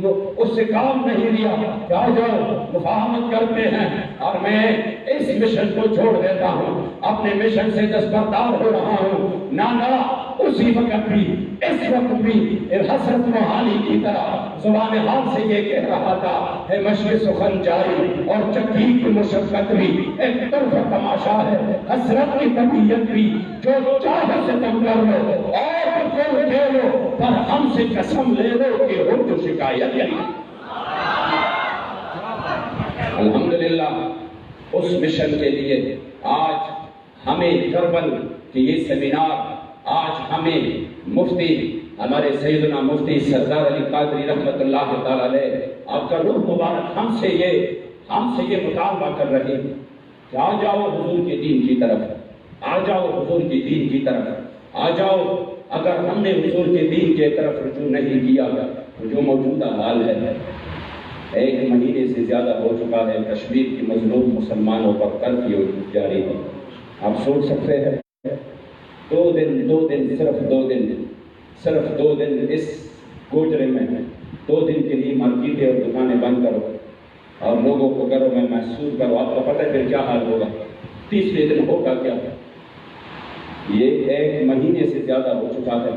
Speaker 3: اس سے کام نہیں لیا کہ آ جاؤ مفاہمت کرتے ہیں اور میں اس مشن کو چھوڑ دیتا ہوں، اپنے مشن سے دستبردار ہو رہا ہوں۔ نانا اسی وقت بھی اس وقت بھی حضرت موہانی کی طرح زبان حال سے یہ کہہ رہا تھا ہے مشق سخن جاری اور چکی کی مشقت بھی ایک طرف تماشا ہے، حسرت کی طبیعت بھی جو چاہے سے تم کر لو اور جو کہہ لو، پر ہم سے قسم لے لو کہ ہو تو شکایت نہیں۔ الحمدللہ اس مشن کے لیے آج ہمیں کربل کہ یہ سیمینار آج ہمیں مفتی ہمارے سیدنا مفتی سردار علی قادری رحمت اللہ تعالی علیہ آپ کا روح مبارک ہم سے یہ مطالبہ کر رہے ہیں کہ آ جاؤ حضور کے دین کی طرف، آ جاؤ حضور کے دین کی طرف، آ جاؤ۔ اگر ہم نے حضور کے دین کے طرف رجوع نہیں کیا تو جو موجودہ حال ہے 1 مہینے سے زیادہ ہو چکا ہے، کشمیر کی مظلوم مسلمانوں پر کرفیو جاری ہے، آپ سوچ سکتے ہیں 2 دن صرف 2 دن اس گوجرے میں 2 دن کے لیے مارکیٹیں اور دکانیں بند کرو اور لوگوں کو گھروں میں محسوس کرو، آپ کو پتہ ہے پھر کیا حال ہوگا، تیسرے دن ہوگا کیا؟ یہ 1 مہینے سے زیادہ ہو چکا ہے۔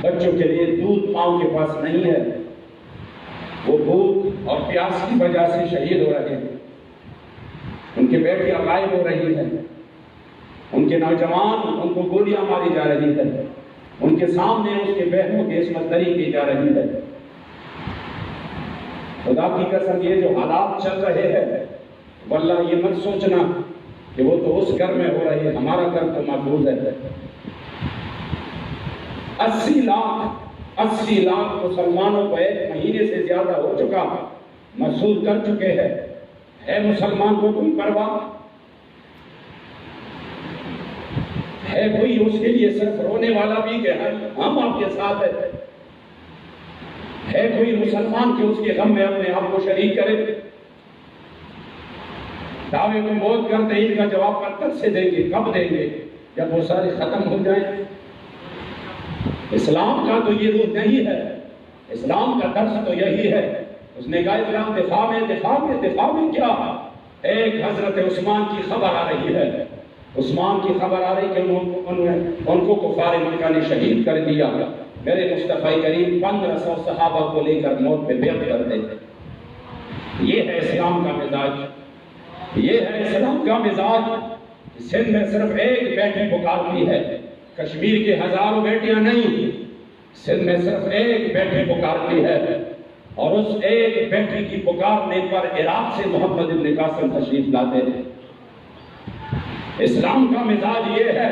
Speaker 3: بچوں کے لیے دودھ ماؤں کے پاس نہیں ہے، وہ بھوک اور پیاس کی وجہ سے شہید ہو رہے ہیں، ان کی بیٹیاں غائب ہو رہی ہیں، ان کے نوجوان ان کو گولیاں ماری جا رہی ہے، ان کے سامنے اس کے بہنوں کی عصمت دری کی جا رہی ہے۔ خدا کی قسم یہ جو حالات چل رہے ہیں واللہ یہ مت سوچنا کہ وہ تو اس گھر میں ہو رہی ہے، ہمارا گھر تو محفوظ ہے۔ 80 لاکھ مسلمانوں کو 1 مہینے سے زیادہ ہو چکا محسوس کر چکے ہیں، ہے مسلمان کو کوئی پرواہ؟ ہے کوئی اس کے لیے صرف رونے والا بھی کہ ہم آپ کے ساتھ ہیں؟ ہے کوئی مسلمان کہ اس کے غم میں اپنے آپ کو شریک کرے؟ دعوے کو موت کرتے ہی ان کا جواب پتھر سے دیں گے، کب دیں گے؟ جب وہ سارے ختم ہو جائیں۔ اسلام کا تو یہ روح نہیں ہے، اسلام کا درس تو یہی ہے۔ اس نے کہا اسلام دفاع میں کیا؟ ایک حضرت عثمان کی خبر آ رہی ہے، عثمان کی خبر آ رہی کہ ان کو کفار مکہ نے شہید کر دیا، میرے مصطفی کریم 1500 صحابہ کو لے کر موت پہ بیعت کر دیتے۔ یہ ہے اسلام کا مزاج، یہ ہے اسلام کا مزاج۔ سندھ میں صرف ایک بیٹی پکارتی ہے، کشمیر کے ہزاروں بیٹیاں نہیں، سندھ میں صرف ایک بیٹی پکارتی ہے، اور اس ایک بیٹی کی پکارنے پر عراق سے محمد ابن قاسم تشریف لاتے ہیں۔ اسلام کا مزاج یہ ہے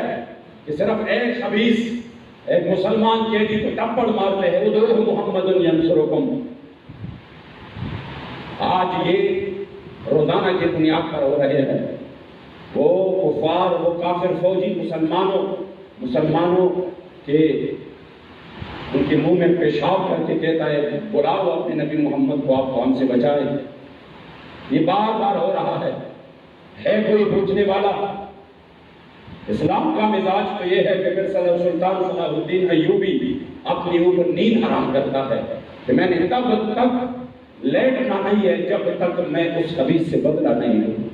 Speaker 3: کہ صرف ایک خبیث ایک مسلمان کے لیے کو ٹپڑ مارتے ہیں، ادعوہ محمد ینصرکم۔ آج یہ روزانہ کی بنیاد پر ہو رہے ہیں، وہ کفار وہ کافر فوجی مسلمانوں کے ان کے منہ میں پیشاب کر کے کہتا ہے بلاؤ اپنے نبی محمد کو، آپ کو ہم سے بچائے۔ یہ بار بار ہو رہا ہے کوئی پوچھنے والا؟ اسلام کا مزاج تو یہ ہے کہ پھر سلطان صلاح الدین ایوبی اپنے اوپر نیند حرام کرتا ہے کہ میں نے تب تک لیٹنا نہیں ہے جب تک میں اس خبیث سے بدلہ نہیں لوں۔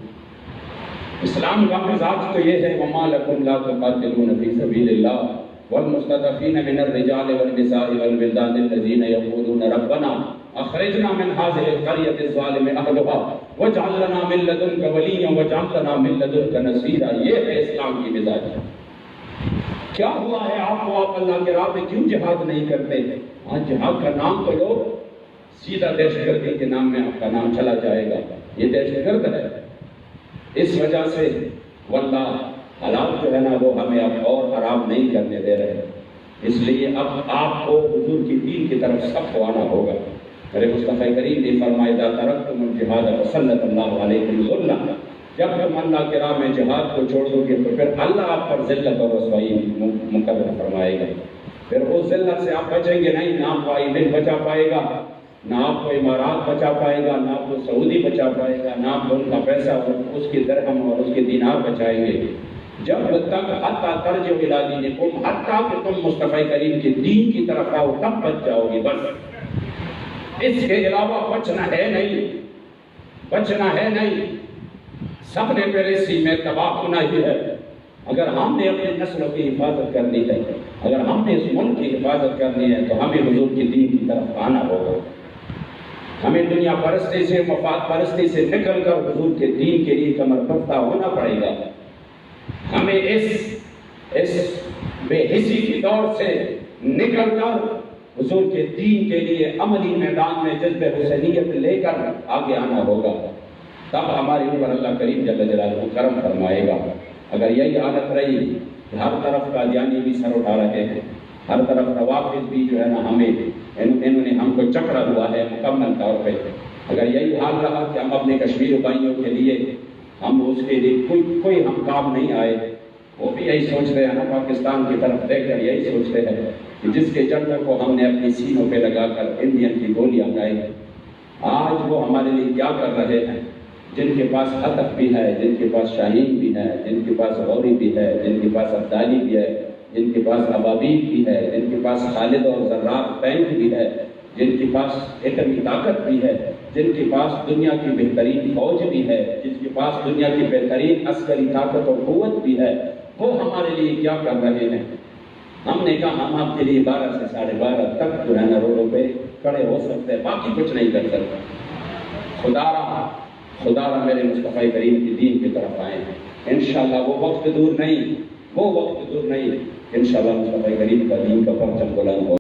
Speaker 3: اسلام کا مزاج تو یہ ہے وَمَا لَكُمْ لَا تُقَاتِلُونَ فِي سَبِيلِ اللَّهِ وَالْمُسْتَضْعَفِينَ مِنَ الرِّجَالِ وَالنِّسَاءِ وَالْوِلْدَانِ الَّذِينَ يَقُولُونَ رَبَّنَا أَخْرِجْنَا مِنْ هَٰذِهِ الْقَرْيَةِ الظَّالِمِ أَهْلُهَا وَاجْعَل لَّنَا مِن لَّدُنكَ وَلِيًّا وَاجْعَل لَّنَا مِن لَّدُنكَ نَصِيرًا۔ یہ ہے اسلام کی مزاج۔ کیا ہوا ہے آپ اللہ کے راہ میں کیوں جہاد نہیں کرتے؟ آج جہاد کا نام تو لو، سیدھا دہشت گردی کے نام میں آپ کا نام چلا جائے گا، یہ دہشت گرد ہے۔ اس وجہ سے واللہ حالات جو ہے نا وہ ہمیں اب اور حرام نہیں کرنے دے رہے، اس لیے اب آپ کو حضور کی دین کی طرف سب کو آنا ہوگا۔ میرے مصطفیٰ کریم نے فرمایا اذا ترکتم الجہاد فسلط اللہ علیکم ذلہ، جب تم اللہ کے راہ میں جہاد کو چھوڑ دو گے تو پھر اللہ آپ پر ذلت اور رسوائی مقرر فرمائے گا، پھر اس ذلت سے آپ بچیں گے نہیں، نہ آپ کو نہیں بچا پائے گا، نہ آپ کو امارات بچا پائے گا، نہ آپ کو سعودی بچا پائے گا، نہ آپ کو ان کا پیسہ اور اس کی درہم اور اس کے دینار بچائیں گے، جب تک حتیٰ ترجعوا الی دینکم، حتیٰ کہ تم مصطفیٰ کریم کے دین کی طرف آؤ تب بچ جاؤ گے، بس اس کے علاوہ بچنا ہے نہیں، بچنا ہے نہیں۔ سب نے پہلے اسی میں تباہ ہونا ہی ہے۔ اگر ہم نے اپنے نسلوں کی حفاظت کرنی ہے، اگر ہم نے اس ملک کی حفاظت کرنی ہے تو ہمیں حضور کی دین کی طرف آنا ہوگا، ہمیں دنیا پرستی سے مفاد پرستی سے نکل کر حضور کے دین کے لیے کمر بستہ ہونا پڑے گا۔ ہمیں اس بے حسی کی دور سے نکل کر حضور کے دین کے لیے عملی میدان میں جذب حسینیت لے کر آگے آنا ہوگا، تب ہمارے اوپر اللہ کریم جل جلالہ کرم فرمائے گا۔ اگر یہی حالت رہی کہ ہر طرف قادیانی بھی سر اٹھا رہے ہیں، ہر طرف روافض بھی جو ہے نا ہمیں انہوں نے ہم کو چکرا ہوا ہے مکمل طور پہ، اگر یہی حال رہا کہ ہم اپنے کشمیر بھائیوں کے لیے ہم اس کے لیے کوئی ہم کام نہیں آئے، وہ بھی یہی سوچ رہے ہیں نا، پاکستان کی طرف دیکھ کر یہی سوچتے ہیں کہ جس کے جنڈوں کو ہم نے اپنی سینوں پہ لگا کر انڈین کی گولیاں اڑائی، آج وہ ہمارے لیے کیا کر رہے ہیں؟ جن کے پاس ہدف بھی ہے، جن کے پاس شاہین بھی ہے، جن کے پاس غوری بھی ہے، جن کے پاس ابدالی بھی ہے، جن کے پاس ابابیل بھی ہے، جن کے پاس خالد اور ذرات ٹینک بھی ہے، جن کے پاس ایٹمی طاقت بھی ہے، جن کے پاس دنیا کی بہترین فوج بھی ہے، جن کے پاس دنیا کی بہترین عسکری طاقت اور قوت بھی ہے، وہ ہمارے لیے کیا کر رہے ہیں؟ ہم نے کہا ہم آپ کے لیے 12 سے 12:30 تک جو ہے نا روڈوں پہ کھڑے ہو سکتے ہیں، باقی کچھ نہیں کر سکتے۔ خدا را میرے مصطفیٰ کریم کی دین کی طرف آئے ہیں، انشاءاللہ وہ وقت دور نہیں، انشاءاللہ مصطفیٰ کریم کا دین کا پرچم بلند ہو۔